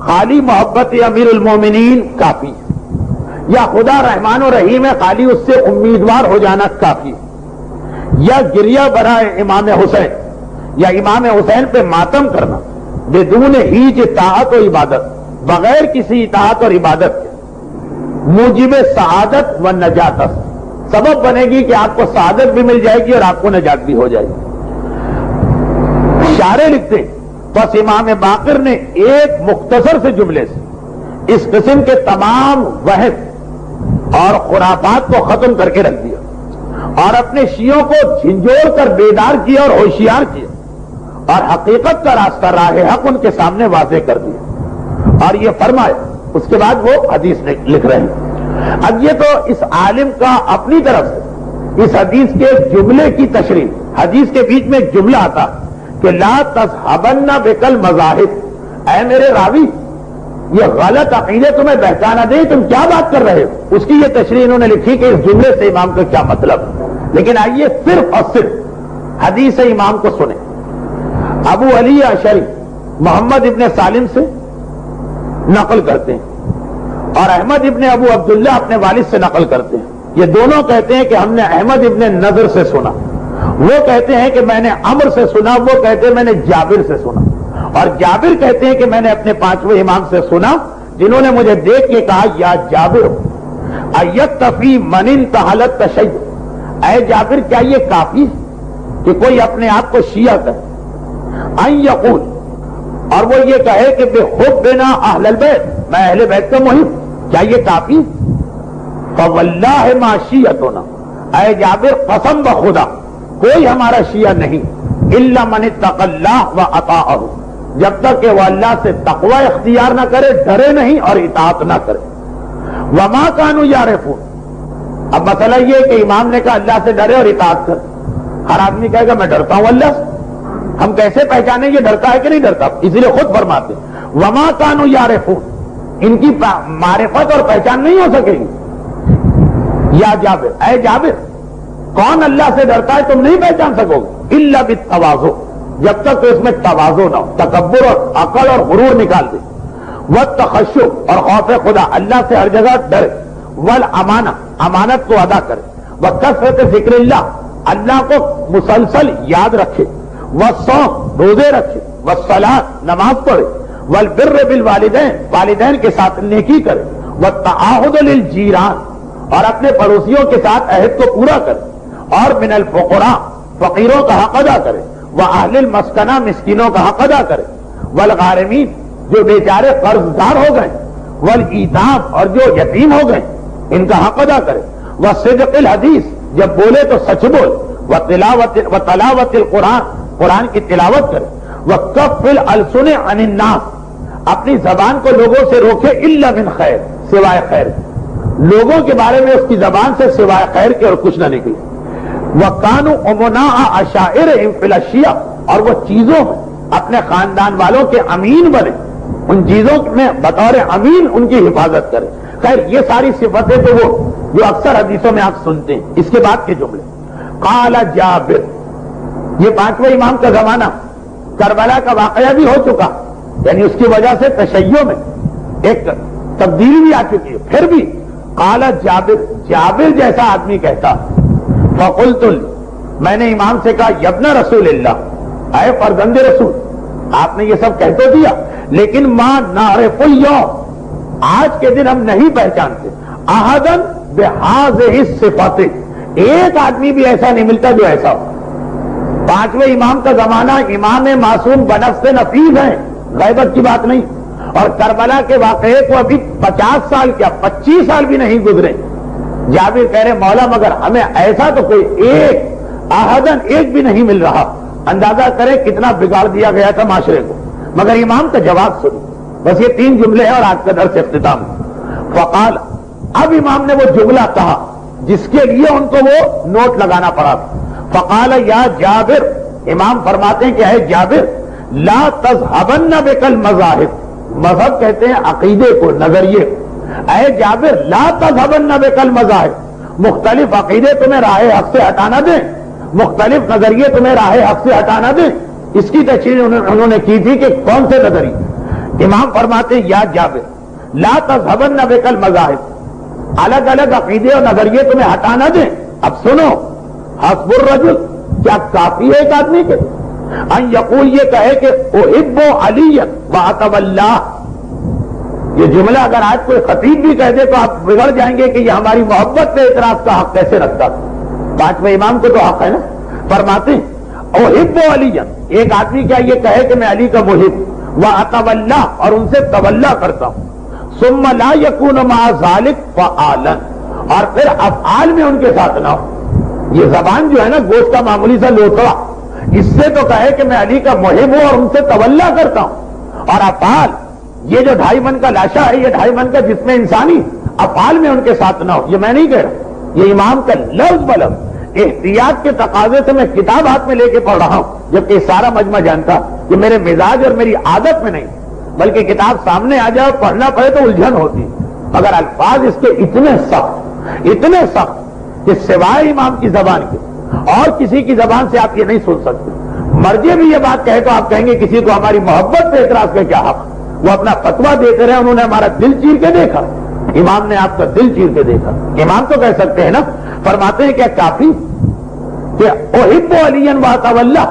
[SPEAKER 2] خالی محبت امیر المومنین کافی ہے, یا خدا رحمان و رحیم ہے خالی اس سے امیدوار ہو جانا کافی ہے, یا گریہ برائے امام حسین یا امام حسین پہ ماتم کرنا بدون ہیچ اطاعت و عبادت, بغیر کسی اطاعت اور عبادت کے موجب سعادت و نجات, سبب بنے گی کہ آپ کو سعادت بھی مل جائے گی اور آپ کو نجات بھی ہو جائے گی. شارح لکھتے ہیں بس امام باقر نے ایک مختصر سے جملے سے اس قسم کے تمام وہم اور خرافات کو ختم کر کے رکھ دیا اور اپنے شیعوں کو جھنجھوڑ کر بیدار کیا اور ہوشیار کیا اور حقیقت کا راستہ راہ حق ان کے سامنے واضح کر دیا. اور یہ فرمایا, اس کے بعد وہ حدیث لکھ رہے ہیں اب یہ تو اس عالم کا اپنی طرف سے اس حدیث کے جملے کی تشریح، حدیث کے بیچ میں ایک جملہ آتا کہ لا تذهبن بک المذاہب، اے میرے راوی یہ غلط عقیدے تمہیں بہکانا دے، تم کیا بات کر رہے ہو؟ اس کی یہ تشریح انہوں نے لکھی کہ اس جملے سے امام کا کیا مطلب۔ لیکن آئیے صرف اور صرف حدیث امام کو سنیں۔ ابو علی اشعری محمد ابن سالم سے نقل کرتے ہیں اور احمد ابن ابو عبداللہ اپنے والد سے نقل کرتے ہیں۔ یہ دونوں کہتے ہیں کہ ہم نے احمد ابن نضر سے سنا، وہ کہتے ہیں کہ میں نے عمر سے سنا، وہ کہتے ہیں میں نے جابر سے سنا، اور جابر کہتے ہیں کہ میں نے اپنے پانچویں امام سے سنا جنہوں نے مجھے دیکھ کے کہا یا جابر ایکتفی من انتہلت تشیع، اے جابر کیا یہ کافی کہ کوئی اپنے آپ کو شیعہ کرے، ان یقول، اور وہ یہ کہے کہ بحبنا اہل البیت، میں اہل بیت کا محب، کیا یہ کافی؟ فواللہ ما شیعتنا، اے جابر قسم بخدا کوئی ہمارا شیعہ نہیں، الا من اتقى اللہ واطاعہ، جب تک کہ وہ اللہ سے تقوی اختیار نہ کرے، ڈرے نہیں اور اطاعت نہ کرے۔ وما كانوا يعرفون، اب مسئلہ یہ کہ امام نے کہا اللہ سے ڈرے اور اطاعت کرے، ہر آدمی کہے گا میں ڈرتا ہوں اللہ سے، ہم کیسے پہچانے یہ ڈرتا ہے کہ نہیں ڈرتا؟ اس لیے خود فرماتے وما كانوا يعرفون، ان کی معرفت اور پہچان نہیں ہو سکے گی۔ یا جابر، اے جابر کون اللہ سے ڈرتا ہے تم نہیں پہچان سکو گے، الا بالتواضع، جب تک تو اس میں تواضع نہ ہو، تکبر اور عقل اور غرور نکال دے، والتخشع اور خوف خدا، اللہ سے ہر جگہ ڈرے، والامانہ امانت کو ادا کرے، وکثرت ذکر اللہ اللہ کو مسلسل یاد رکھے، والصوم روزے رکھے، والصلاۃ نماز پڑھے، والبر بالوالدین والدین کے ساتھ نیکی کرے، والتعاہد للجیران اور اپنے پڑوسیوں کے ساتھ عہد کو پورا کرے، اور من الفقراء فقیروں کا حق ادا کرے، واہل المسکنہ مسکینوں کا حق ادا کرے، والغارمین جو بیچارے قرض دار ہو گئے، والایتام اور جو یتیم ہو گئے ان کا حق ادا کرے، وصدق الحدیث جب بولے تو سچ بول، وتلاوت القرآن قرآن کی تلاوت کرے، وکف الالسن عن الناس اپنی زبان کو لوگوں سے روکے، الا من خیر سوائے خیر، لوگوں کے بارے میں اس کی زبان سے سوائے خیر کے اور کچھ نہ نکلے، وَكَانُوا أُمَنَاءَ عَشَائِرِهِمْ فِي الْأَشْيَاءِ اور وہ چیزوں میں اپنے خاندان والوں کے امین بنے، ان چیزوں میں بطور امین ان کی حفاظت کرے۔ خیر یہ ساری صفتیں تو وہ جو اکثر حدیثوں میں آپ سنتے ہیں۔ اس کے بعد کے جملے قال جابر، یہ پانچویں امام کا زمانہ، کربلا کا واقعہ بھی ہو چکا، یعنی اس کی وجہ سے تشیع میں ایک تبدیلی بھی آ چکی ہے، پھر بھی قال جابر، جابر جیسا آدمی کہتا، فقلت میں نے امام سے کہا یبن رسول اللہ، اے فرزند رسول، آپ نے یہ سب کہہ تو دیا لیکن ما نعرف اليوم، آج کے دن ہم نہیں پہچانتے، احدن بہذہ الصفات، ایک آدمی بھی ایسا نہیں ملتا جو ایسا ہو۔ پانچویں امام کا زمانہ، امام معصوم بنفس نفیس ہیں، غیبت کی بات نہیں، اور کربلا کے واقعے کو ابھی 50 سال کیا 25 سال بھی نہیں گزرے۔ جابر کہہ رہے مولا مگر ہمیں ایسا تو کوئی ایک احدن ایک بھی نہیں مل رہا، اندازہ کریں کتنا بگاڑ دیا گیا تھا معاشرے کو۔ مگر امام کا جواب سنو، بس یہ 3 جملے ہیں اور آج کا درس اختتام۔ فقال، اب امام نے وہ جملہ کہا جس کے لیے ان کو وہ نوٹ لگانا پڑا تھا۔ فقال یا جابر، امام فرماتے ہیں کہ اے جابر، لا تذهبن بک المذاہب، مذہب کہتے ہیں عقیدے کو، نظریے، اے جابر لا تذهبن بک المذاہب، مختلف عقیدے تمہیں راہ حق سے ہٹانا دیں، مختلف نظریے تمہیں راہ حق سے ہٹانا دیں۔ اس کی تشریح انہوں نے کی تھی کہ کون سے نظریے۔ امام فرماتے ہیں یا جابر لا تذهبن بک المذاہب، الگ الگ عقیدے اور نظریے تمہیں ہٹانا دیں۔ اب سنو، حسب الرجل، کیا کافی ہے ایک آدمی کے ان یقول، یہ کہے کہ احب علی واتولہ، یہ جملہ اگر آج کوئی خطیب بھی کہہ دے تو آپ بگڑ جائیں گے کہ یہ ہماری محبت پہ اعتراض کا حق کیسے رکھتا تھا۔ پانچویں امام کو تو حق ہے نا۔ فرماتے ہیں احب علی، ایک آدمی کیا یہ کہے کہ میں علی کا محب، واتولہ اور ان سے تولا کرتا ہوں، ثم لا یکون مع ذلک فعالا، اور پھر افعال میں ان کے ساتھ نہ ہو۔ یہ زبان جو ہے نا گوشت کا معمولی سا لوتڑا، اس سے تو کہے کہ میں علی کا محب ہوں اور ان سے تولا کرتا ہوں، اور افعال یہ جو 2.5 من کا لاشا ہے، یہ 2.5 من کا جسم انسانی افعال میں ان کے ساتھ نہ ہو. یہ میں نہیں کہہ رہا، یہ امام کا لفظ بلفظ احتیاط کے تقاضے سے میں کتاب ہاتھ میں لے کے پڑھ رہا ہوں، جبکہ سارا مجمع جانتا کہ میرے مزاج اور میری عادت میں نہیں، بلکہ کتاب سامنے آ جائے اور پڑھنا پڑے تو الجھن ہوتی. مگر الفاظ اس کے اتنے سخت کہ سوائے امام کی زبان کے اور کسی کی زبان سے آپ یہ نہیں سن سکتے. مرجع بھی یہ بات کہے تو آپ کہیں گے کسی کو ہماری محبت پہ اعتراض کا کیا حق. وہ اپنا فتویٰ دیتے رہے، انہوں نے ہمارا دل چیر کے دیکھا، امام نے آپ کا دل چیر کے دیکھا. امام تو کہہ سکتے ہیں نا، فرماتے ہیں کیا کافی کہ احب علی و تولا،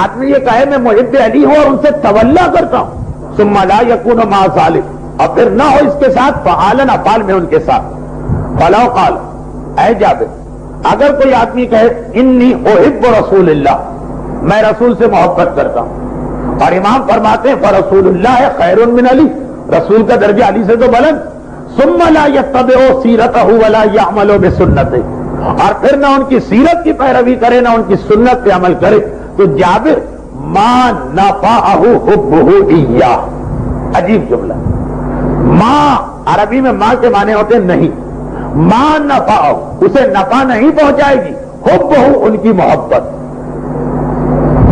[SPEAKER 2] آدمی یہ کہے میں محب علی ہوں اور ان سے تولا کرتا ہوں، ثم لا یکون مع ذلک، اور پھر نہ ہو اس کے ساتھ فعالن افعال میں ان کے ساتھ. فلو قال، اے جابر، اگر کوئی آدمی کہے انی احب رسول اللہ، میں رسول سے محبت کرتا ہوں، اور امام فرماتے ہیں فرسول اللہ خیر من علی، رسول کا درجہ علی سے تو بلند. ثم لا یتبع سیرتہ ولا یعمل بسنتہ، اور پھر نہ ان کی سیرت کی پیروی کرے نہ ان کی سنت پہ عمل کرے، تو جابر ما نفعہ حبہ ایاہ. عجیب جملہ. ماں عربی میں ماں کے معنی ہوتے نہیں. ماں نفعہ، اسے نفع نہیں پہنچائے گی، حبہ ان کی محبت.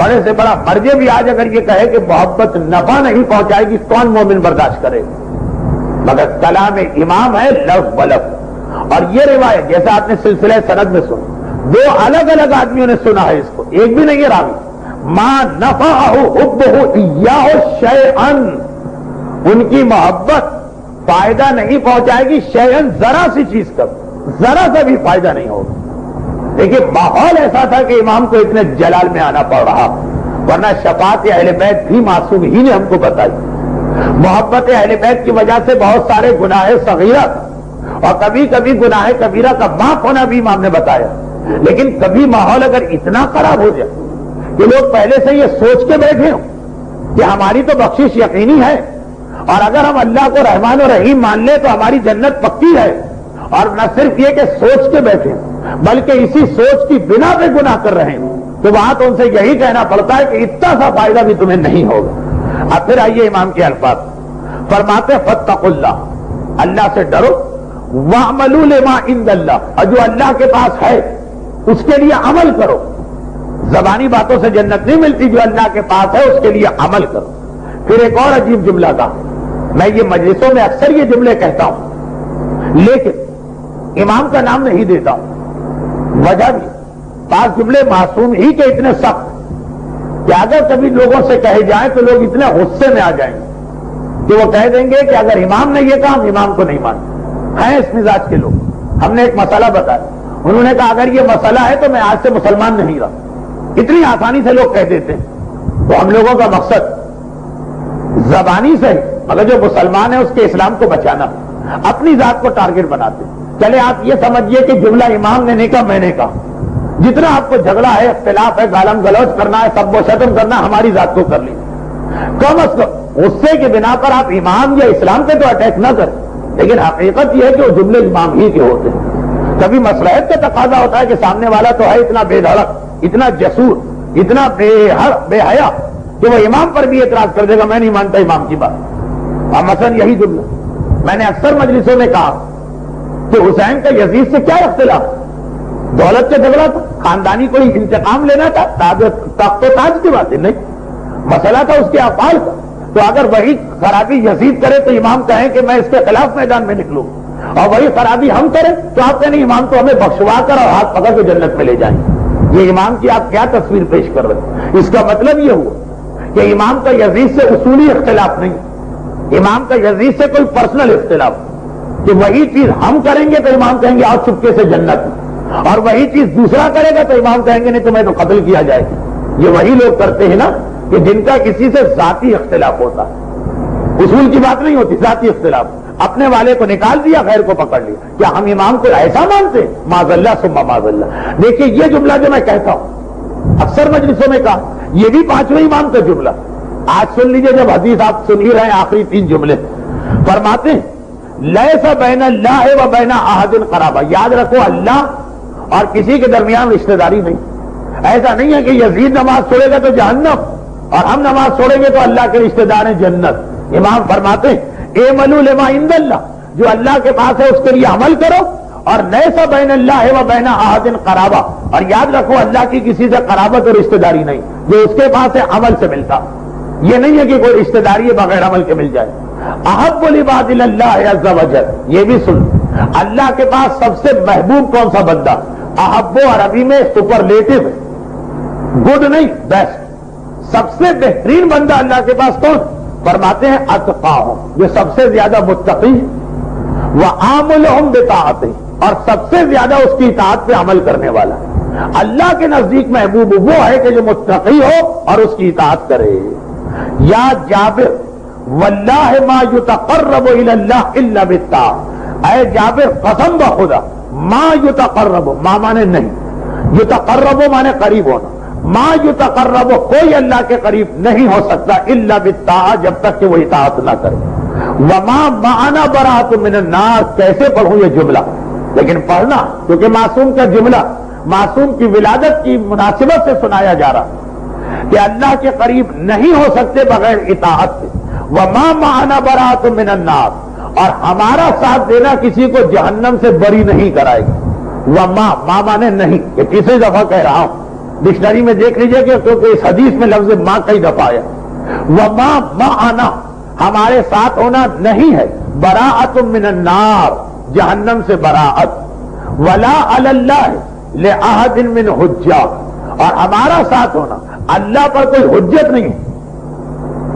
[SPEAKER 2] بڑے سے بڑا مرجع بھی آج اگر یہ کہے کہ محبت نفع نہیں پہنچائے گی، کون مومن برداشت کرے گا؟ مگر کلام امام ہے لفظ بلفظ. اور یہ روایت جیسا آپ نے سلسلہ سند میں سنا، دو الگ الگ آدمیوں نے سنا ہے اس کو، ایک بھی نہیں ہے راوی. ما نفعہ حبہ ایاہ شیئن، ان کی محبت فائدہ نہیں پہنچائے گی، شیئن ذرا سی چیز کا، ذرا سا بھی فائدہ نہیں ہوگا. دیکھیے ماحول ایسا تھا کہ امام کو اتنے جلال میں آنا پڑ رہا، ورنہ شفاعت اہل بیت بھی معصوم ہی نے ہم کو بتائی. محبت اہل بیت کی وجہ سے بہت سارے گناہ صغیرہ اور کبھی کبھی گناہ کبیرہ کا معاف ہونا بھی امام نے بتایا. لیکن کبھی ماحول اگر اتنا خراب ہو جائے کہ لوگ پہلے سے یہ سوچ کے بیٹھے ہوں کہ ہماری تو بخشش یقینی ہے، اور اگر ہم اللہ کو رحمان و رحیم مان لیں تو ہماری جنت پکی ہے، اور نہ صرف یہ کہ سوچ کے بیٹھے بلکہ اسی سوچ کی بنا پہ گناہ کر رہے ہیں، تو وہاں تو ان سے یہی کہنا پڑتا ہے کہ اتنا سا فائدہ بھی تمہیں نہیں ہوگا. اب پھر آئیے امام کے الفاظ، فرماتے فاتقوا اللہ، اللہ سے ڈرو، وَاعْمَلُوا لِمَا عِندَ اللَّهِ، اور جو اللہ کے پاس ہے اس کے لیے عمل کرو. زبانی باتوں سے جنت نہیں ملتی، جو اللہ کے پاس ہے اس کے لیے عمل کرو. پھر ایک اور عجیب جملہ تھا، میں یہ مجلسوں میں اکثر یہ جملے کہتا ہوں لیکن امام کا نام نہیں دیتا ہوں. وجہ بھی بعض جملے معصوم ہی کے اتنے سخت کہ اگر کبھی لوگوں سے کہے جائیں تو لوگ اتنے غصے میں آ جائیں گے کہ وہ کہہ دیں گے کہ اگر امام نے یہ کہا ہم امام کو نہیں مانتے. ہیں اس مزاج کے لوگ. ہم نے ایک مسئلہ بتایا، انہوں نے کہا اگر یہ مسئلہ ہے تو میں آج سے مسلمان نہیں رہا. اتنی آسانی سے لوگ کہہ دیتے ہیں. تو ہم لوگوں کا مقصد زبانی سے مگر جو مسلمان ہے اس کے اسلام کو بچانا، اپنی ذات کو ٹارگٹ بناتے. چلے آپ یہ سمجھیے کہ جملہ امام نے نہیں کہا میں نے کہا، جتنا آپ کو جھگڑا ہے، اختلاف ہے، گالم گلوچ کرنا ہے، سب و شتم کرنا ہے، ہماری ذات کو کر لی. کم از کم غصے کے بنا پر آپ امام یا اسلام پہ تو اٹیک نہ کریں. لیکن حقیقت یہ ہے کہ وہ جملے امام ہی کے ہوتے ہیں. کبھی مصلحت کا تقاضا ہوتا ہے کہ سامنے والا تو ہے اتنا بے دھڑک، اتنا جسور، اتنا بے حیا کہ وہ امام پر بھی اعتراض کر دے گا میں نہیں مانتا امام کی بات. اور مثلا یہی جملہ میں نے اکثر مجلسوں میں کہا کہ حسین کا یزید سے کیا اختلاف؟ دولت کا جھگڑا تھا، خاندانی کوئی انتقام لینا تھا، تخت و تاج کی بات نہیں، مسئلہ تھا اس کے افعال کا. تو اگر وہی خرابی یزید کرے تو امام کہیں کہ میں اس کے خلاف میدان میں نکلوں، اور وہی خرابی ہم کریں تو آپ کہیں امام تو ہمیں بخشوا کر اور ہاتھ پکڑ کے جنت میں لے جائیں. یہ امام کی آپ کیا تصویر پیش کر رہے ہیں؟ اس کا مطلب یہ ہوا کہ امام کا یزید سے اصولی اختلاف نہیں، امام کا یزید سے کوئی پرسنل اختلاف کہ وہی چیز ہم کریں گے تو امام کہیں گے آؤ چپکے سے جنت میں، اور وہی چیز دوسرا کرے گا تو امام کہیں گے نہیں تمہیں تو قتل کیا جائے گا. یہ وہی لوگ کرتے ہیں نا کہ جن کا کسی سے ذاتی اختلاف ہوتا ہے، اصول کی بات نہیں ہوتی، ذاتی اختلاف. اپنے والے کو نکال دیا، غیر کو پکڑ لیا. کیا ہم امام کو ایسا مانتے؟ معاذ اللہ ثم معاذ اللہ. دیکھیے یہ جملہ جو میں کہتا ہوں اکثر مجلسوں میں کہا، یہ بھی پانچویں امام کا جملہ. آج سن لیجئے جب حدیث آپ سن ہی رہے ہیں، آخری 3 جملے فرماتے ہیں لیس بین اللہ و بین احد قرابہ. یاد رکھو اللہ اور کسی کے درمیان رشتہ داری نہیں. ایسا نہیں ہے کہ یزید نماز چھوڑے گا تو جہنم اور ہم نماز چھوڑیں گے تو اللہ کے رشتہ دار ہیں جنت. امام فرماتے ہیں اعملوا لما عند اللہ، جو اللہ کے پاس ہے اس کے لیے عمل کرو، اور لیس بین اللہ و بین احد قرابہ، اور یاد رکھو اللہ کی کسی سے قرابت اور رشتہ داری نہیں، جو اس کے پاس ہے عمل سے ملتا، یہ نہیں ہے کہ کوئی رشتہ داری بغیر عمل کے مل جائے۔ احب العباد اللہ عز وجل، یہ بھی سن، اللہ کے پاس سب سے محبوب کون سا بندہ؟ احب عربی میں سپرلیٹو ہے، گڈ نہیں بیسٹ، سب سے بہترین بندہ اللہ کے پاس کون؟ فرماتے ہیں اتقاہم، جو سب سے زیادہ متقی وعاملہم بطاعتہ، اور سب سے زیادہ اس کی اطاعت پہ عمل کرنے والا۔ اللہ کے نزدیک محبوب وہ ہے کہ جو متقی ہو اور اس کی اطاعت کرے۔ یا جابر واللہ ما یتقرب الی اللہ الا بالطاعۃ، اے جابر قسم بخدا، ما یتقرب، ما مانے نہیں، یتقرب مانے قریب ہونا، ما یتقرب کوئی اللہ کے قریب نہیں ہو سکتا الا بالطاعۃ، جب تک کہ وہ اطاعت نہ کرے۔ وما معنا براۃ من النار، کیسے پڑھوں یہ جملہ؟ لیکن پڑھنا کیونکہ معصوم کا جملہ معصوم کی ولادت کی مناسبت سے سنایا جا رہا کہ اللہ کے قریب نہیں ہو سکتے بغیر اطاعت سے۔ وما معنا براۃ من النار، اور ہمارا ساتھ دینا کسی کو جہنم سے بری نہیں کرائے گا۔ وما، ما مانے نہیں، یہ تیسری دفعہ کہہ رہا ہوں، ڈکشنری میں دیکھ لیجئے کہ کیونکہ اس حدیث میں لفظ ماں کئی دفعہ آیا۔ وما معنا، ہمارے ساتھ ہونا نہیں ہے، براءۃ من النار، جہنم سے براءت، ولا علی اللہ لأحد من حجہ، اور ہمارا ساتھ ہونا اللہ پر کوئی حجت نہیں ہے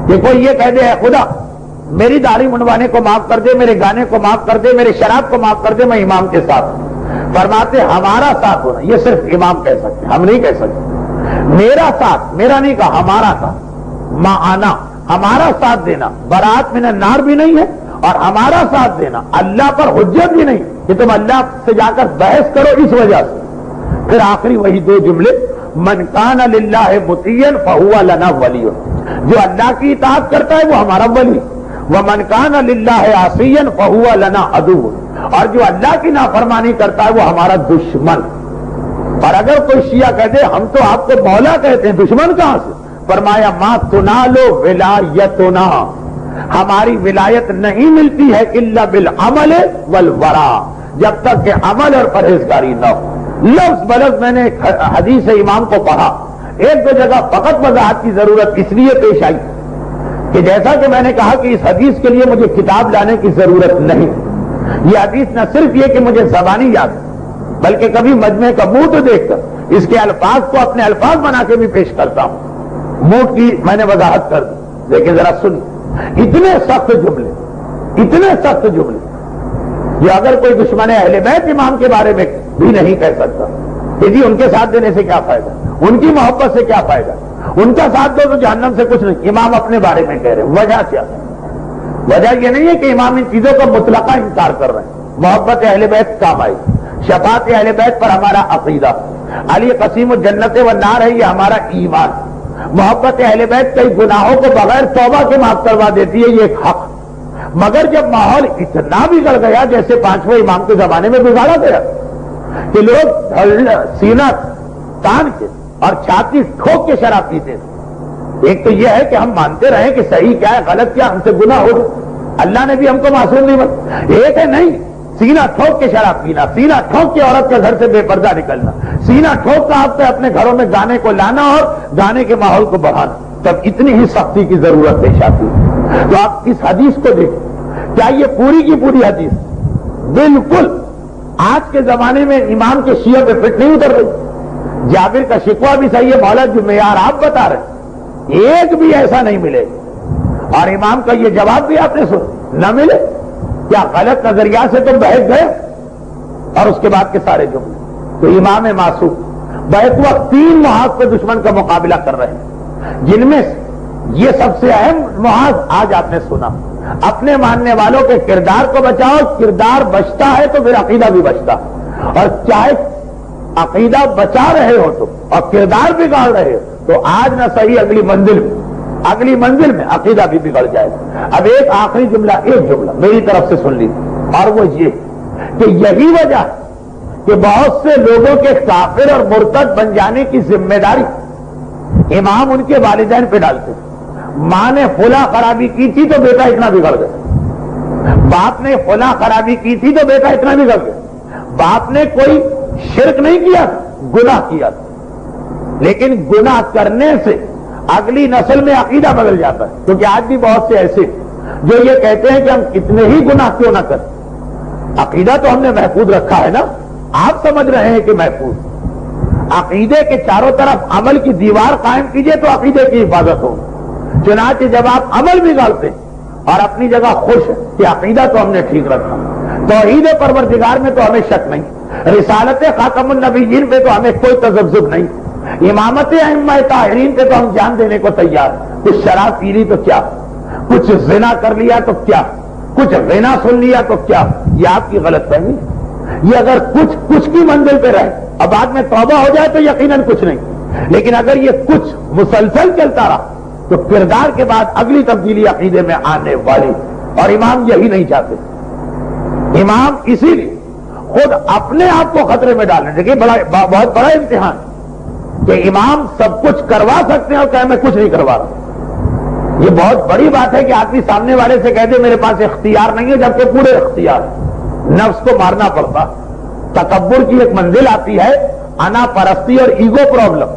[SPEAKER 2] کہ کوئی یہ کہہ دے اے خدا میری داڑھی منڈوانے کو معاف کر دے، میرے گانے کو معاف کر دے، میرے شراب کو معاف کر دے، میں امام کے ساتھ ہوں۔ فرماتے ہمارا ساتھ ہونا، یہ صرف امام کہہ سکتے، ہم نہیں کہہ سکتے۔ میرا ساتھ، میرا نہیں کہا، ہمارا ساتھ، معنا ہمارا ساتھ دینا، برات من النار بھی نہیں ہے، اور ہمارا ساتھ دینا اللہ پر حجت بھی نہیں کہ تم اللہ سے جا کر بحث کرو اس وجہ سے۔ پھر آخری وہی دو جملے، من کان للہ مطیعا فہو لنا ولی، جو اللہ کی اطاعت کرتا ہے وہ ہمارا ولی، ومن کان للہ عاصیا فہو لنا عدو، اور جو اللہ کی نافرمانی کرتا ہے وہ ہمارا دشمن۔ اور اگر کوئی شیعہ کہہ دے ہم تو آپ کو مولا کہتے ہیں، دشمن کہاں سے؟ فرمایا ما تنالو ولایتنا، ہماری ولایت نہیں ملتی ہے الا بالعمل والورع، جب تک کہ عمل اور پرہیزگاری نہ ہو۔ لفظ بلفظ میں نے حدیث امام کو پڑھا، ایک دو جگہ فقط وضاحت کی ضرورت اس لیے پیش آئی کہ جیسا کہ میں نے کہا کہ اس حدیث کے لیے مجھے کتاب لانے کی ضرورت نہیں، یہ حدیث نہ صرف یہ کہ مجھے زبانی یاد ہے بلکہ کبھی مجمع کا منہ تو دیکھ کر اس کے الفاظ کو اپنے الفاظ بنا کے بھی پیش کرتا ہوں۔ منہ کی میں نے وضاحت کر دی، لیکن ذرا سن، اتنے سخت جملے، اتنے سخت جملے یہ اگر کوئی دشمن اہل بیت امام کے بارے میں بھی نہیں کہہ سکتا کہ جی ان کے ساتھ دینے سے کیا فائدہ، ان کی محبت سے کیا فائدہ، ان کا ساتھ دو تو جہنم سے کچھ نہیں، امام اپنے بارے میں کہہ رہے ہیں۔ وجہ کیا ہے؟ وجہ یہ نہیں ہے کہ امام ان چیزوں کا مطلقہ انکار کر رہے ہیں، محبت اہل بیت کام آئی، شفاعت اہل بیت پر ہمارا عقیدہ، علی قسیم الجنت والنار ہے یہ ہمارا ایمان، محبت اہل بیت کئی گناہوں کو بغیر توبہ کے معاف کروا دیتی ہے، یہ ایک حق۔ مگر جب ماحول اتنا بگڑ گیا جیسے پانچویں امام کے زمانے میں بگاڑا گیا کہ لوگ سینہ تان کے اور چھاتی ٹھوک کے شراب پیتے تھے، ایک تو یہ ہے کہ ہم مانتے رہیں کہ صحیح کیا ہے غلط کیا، ہم سے گناہ ہو گئے، اللہ نے بھی ہم کو معصوم نہیں بنا، ایک ہے نہیں سینہ ٹھوک کے شراب پینا، سینہ ٹھوک کے عورت کے گھر سے بے پردہ نکلنا، سینہ ٹھوک کا آپ سے اپنے گھروں میں گانے کو لانا اور گانے کے ماحول کو بڑھانا، تب اتنی ہی سختی کی ضرورت پیش آتی ہے۔ تو آپ اس حدیث کو دیکھیں، کیا یہ پوری کی پوری حدیث بالکل آج کے زمانے میں امام کے شیعہ پہ فٹ نہیں اتر رہی؟ جابر کا شکوہ بھی صحیح ہے، مولا جو معیار آپ بتا رہے ہیں ایک بھی ایسا نہیں ملے، اور امام کا یہ جواب بھی آپ نے سنا نہ ملے، کیا غلط نظریہ سے تم بہک گئے؟ اور اس کے بعد کے سارے جملے تو امام معصوم بیک وقت 3 محاذ پہ دشمن کا مقابلہ کر رہے ہیں، جن میں یہ سب سے اہم محاذ آج آپ نے سنا، اپنے ماننے والوں کے کردار کو بچاؤ، کردار بچتا ہے تو پھر عقیدہ بھی بچتا، اور چاہے عقیدہ بچا رہے ہو تم اور کردار بگاڑ رہے ہو تو آج نہ صحیح اگلی منزل میں عقیدہ بھی بگڑ جائے گا۔ اب ایک آخری جملہ، ایک جملہ میری طرف سے سن لیجیے، اور وہ یہ کہ یہی وجہ ہے کہ بہت سے لوگوں کے کافر اور مرتد بن جانے کی ذمہ داری امام ان کے والدین پہ ڈالتے، ماں نے فلاں خرابی کی تھی تو بیٹا اتنا بگڑ گیا، باپ نے فلاں خرابی کی تھی تو بیٹا اتنا بھی کر گیا. باپ نے کوئی شرک نہیں کیا تھا, گناہ کیا تھا, لیکن گناہ کرنے سے اگلی نسل میں عقیدہ بدل جاتا ہے. کیونکہ آج بھی بہت سے ایسے جو یہ کہتے ہیں کہ ہم کتنے ہی گناہ کیوں نہ کریں, عقیدہ تو ہم نے محفوظ رکھا ہے نا. آپ سمجھ رہے ہیں کہ محفوظ, عقیدے کے چاروں طرف عمل کی دیوار قائم کیجئے تو عقیدے کی حفاظت ہو. چنانچہ جب آپ عمل بگاڑتے اور اپنی جگہ خوش ہیں کہ عقیدہ تو ہم نے ٹھیک رکھا, توحید پروردگار میں تو ہمیں شک نہیں, رسالت خاتم النبیین پہ تو ہمیں کوئی تذبذب نہیں, امامت ائمہ طاہرین پہ تو ہم جان دینے کو تیار. کچھ شراب پی لی تو کیا, کچھ زنا کر لیا تو کیا, کچھ غنا سن لیا تو کیا, یہ آپ کی غلط فہمی. یہ اگر کچھ کی منزل پہ رہے اب بعد میں توبہ ہو جائے تو یقیناً کچھ نہیں, لیکن اگر یہ کچھ مسلسل چلتا رہا تو کردار کے بعد اگلی تبدیلی عقیدے میں آنے والی, اور امام یہی نہیں چاہتے. امام اسی لیے خود اپنے آپ کو خطرے میں ڈالنے. دیکھیے بہت بڑا امتحان کہ امام سب کچھ کروا سکتے ہیں اور کہ میں کچھ نہیں کروا رہا. یہ بہت بڑی بات ہے کہ آدمی سامنے والے سے کہتے میرے پاس اختیار نہیں ہے, جبکہ پورے اختیار. نفس کو مارنا پڑتا. تکبر کی ایک منزل آتی ہے, انا پرستی اور ایگو پرابلم,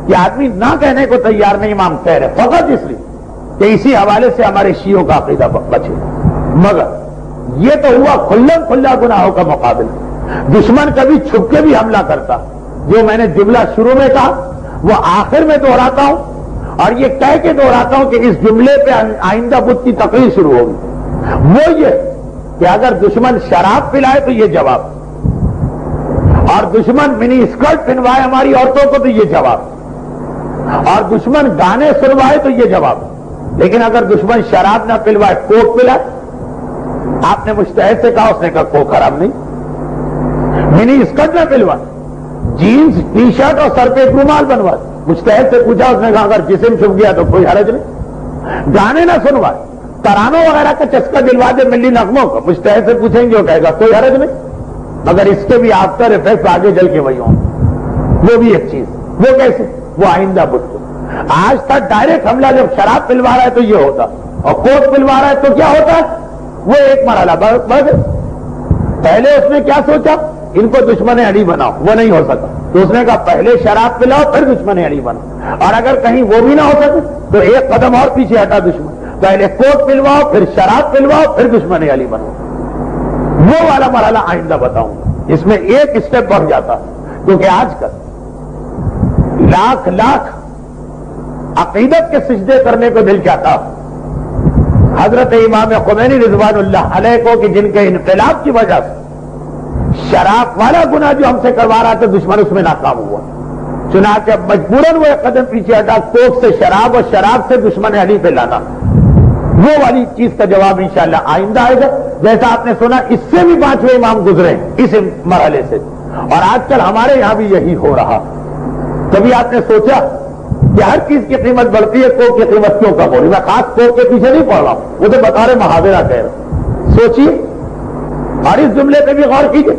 [SPEAKER 2] کہ آدمی نہ کہنے کو تیار نہیں. امام کہہ رہے فقط اس لیے کہ اسی حوالے سے ہمارے شیعوں کا عقیدہ بچے. مگر یہ تو ہوا کھلم کھلا گناہوں کا مقابلہ. دشمن کبھی چھپ کے بھی حملہ کرتا. جو میں نے جملہ شروع میں کہا وہ آخر میں دہراتا ہوں, اور یہ کہہ کے دہراتا ہوں کہ اس جملے پہ آئندہ بدھ کی تقریر شروع ہوگی. وہ یہ کہ اگر دشمن شراب پلائے تو یہ جواب, اور دشمن منی اسکرٹ پہنوائے ہماری عورتوں کو تو یہ جواب, اور دشمن گانے سنوائے تو یہ جواب. لیکن اگر دشمن شراب نہ پلوائے, کوک پلائے, آپ نے مجتہد سے کہا, اس نے کہا کوک حرام نہیں. منی اسکرٹ نہ پلوائے, جینز ٹی شرٹ اور سر پہ ایک رومال بنوا. مجتہد سے پوچھا, اس نے کہا اگر جسم چھپ گیا تو کوئی حرج نہیں. گانے نہ سنوائے, ترانوں وغیرہ کا چسکا دلوا دے ملی نغموں کو, مجتہد سے پوچھیں گے وہ کہے گا کوئی حرج نہیں, مگر اس کے بھی آفٹر افیکٹ آگے جل کے وہی ہوں. وہ بھی ایک چیز. وہ کیسے؟ وہ آئندہ بدھ. آج تک ڈائریکٹ حملہ جب شراب پلوا رہا ہے تو یہ ہوتا, اور کوٹ پلوا رہا ہے تو کیا ہوتا ہے, وہ ایک مرحلہ بس. پہلے اس نے کیا سوچا, ان کو دشمن اڑی بناؤ, وہ نہیں ہو سکا. تو اس نے کہا پہلے شراب پلاؤ پھر دشمن اڑی بناؤ, اور اگر کہیں وہ بھی نہ ہو سکے تو ایک قدم اور پیچھے ہٹا دشمن. پہلے کوٹ پلواؤ, پھر شراب پلواؤ, پھر دشمن اڑی بناؤ. وہ والا مرحلہ آئندہ بتاؤں گا. اس میں ایک اسٹیپ بڑھ جاتا, کیونکہ آج کل لاکھ عقیدت کے سجدے کرنے کو دل چاہتا. حضرت امام خمینی رضوان اللہ علیہ کو کہ جن کے انقلاب کی وجہ سے شراب والا گناہ جو ہم سے کروا رہا تھا دشمن اس میں ناکام ہوا, چنانچہ مجبوراً وہ ایک قدم پیچھے ہٹا, کوک سے شراب اور شراب سے دشمن علی پہ لانا. وہ والی چیز کا جواب انشاءاللہ آئندہ آئے گا. جیسا آپ نے سنا اس سے بھی 5ویں امام گزرے اس مرحلے سے, اور آج کل ہمارے یہاں بھی یہی ہو رہا. کبھی آپ نے سوچا کہ ہر چیز کی قیمت بڑھتی ہے, کوک کی قیمت کیوں کم ہو رہی؟ میں خاص کوک کے پیچھے نہیں پڑھ رہا ہوں, وہ تو بتا رہے محاورہ کہہ رہے. سوچیے اور اس جملے پہ بھی غور کیجیے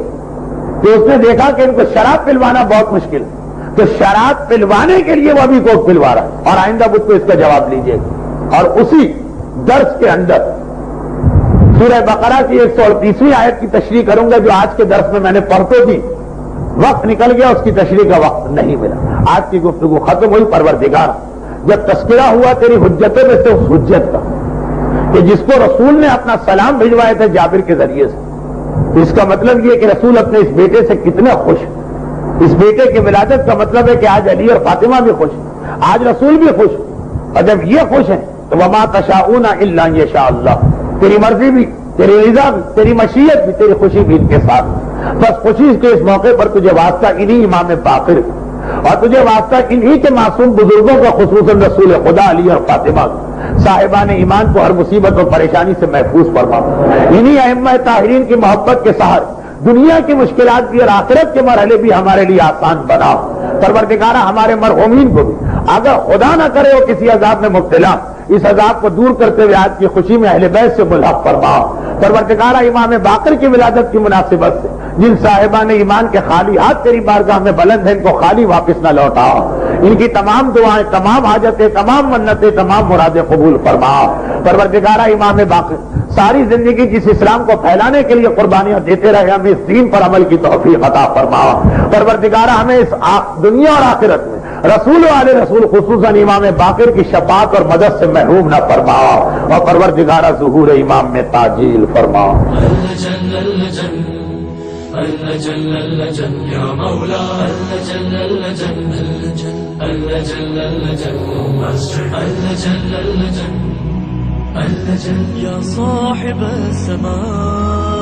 [SPEAKER 2] کہ اس نے دیکھا کہ ان کو شراب پلوانا بہت مشکل ہے, تو شراب پلوانے کے لیے وہ ابھی کوک پلوا رہا ہے. اور آئندہ بدھ کو اس کا جواب لیجیے. اور اسی درس کے اندر سورہ بقرہ کی 138ویں آیت کی تشریح کروں گا, جو آج کے درس میں نے پڑھ تو دی, وقت نکل گیا, اس کی تشریح کا وقت نہیں ملا. آج کی گفتگو ختم ہوئی. پروردگار جب تذکرہ ہوا تیری حجتوں میں سے اس حجت کا کہ جس کو رسول نے اپنا سلام بھجوائے تھے جابر کے ذریعے سے, تو اس کا مطلب یہ کہ رسول اپنے اس بیٹے سے کتنے خوش. اس بیٹے کی ولادت کا مطلب ہے کہ آج علی اور فاطمہ بھی خوش, آج رسول بھی خوش. اور جب یہ خوش ہیں تو وما تشاؤون الا ان یشاء اللہ, تیری مرضی بھی, تیری رضا بھی, تیری مشیت بھی, تیری خوشی بھی ان کے ساتھ. بس خوشی کے اس موقع پر تجھے واسطہ انہی امام باقر اور تجھے واسطہ انہی کے معصوم بزرگوں کا, خصوصاً رسول خدا علی اور فاطمہ صاحبان ایمان کو ہر مصیبت اور پریشانی سے محفوظ فرما. انہی ائمہ طاہرین کی محبت کے سہارے دنیا کی مشکلات بھی اور آخرت کے مرحلے بھی ہمارے لیے آسان بنا. پروردگارہ ہمارے مرحومین کو بھی اگر خدا نہ کرے وہ کسی عذاب میں مبتلا, اس عذاب کو دور کرتے ہوئے آج کی خوشی میں اہل بیت سے ملحق فرما. پروردگارہ امام باقر کی ولادت کی مناسبت سے جن صاحبان ایمان کے خالی ہاتھ تیری بارگاہ میں بلند ہیں, ان کو خالی واپس نہ لوٹا. ان کی تمام دعائیں, تمام حاجتیں, تمام منتیں, تمام مرادیں قبول فرما. پروردگارہ امام باقر ساری زندگی جس اسلام کو پھیلانے کے لیے قربانیاں دیتے رہے، ہمیں اس دین پر عمل کی توفیق عطا فرما۔ پروردگارہ ہمیں اس دنیا اور آخرت میں رسول والے رسول خصوصاً امام باقر کی شفاعت اور مدد سے محروم نہ فرما، اور پروردگارہ ظہور امام میں تعجیل فرما۔
[SPEAKER 3] یا مولا یا صاحب السماء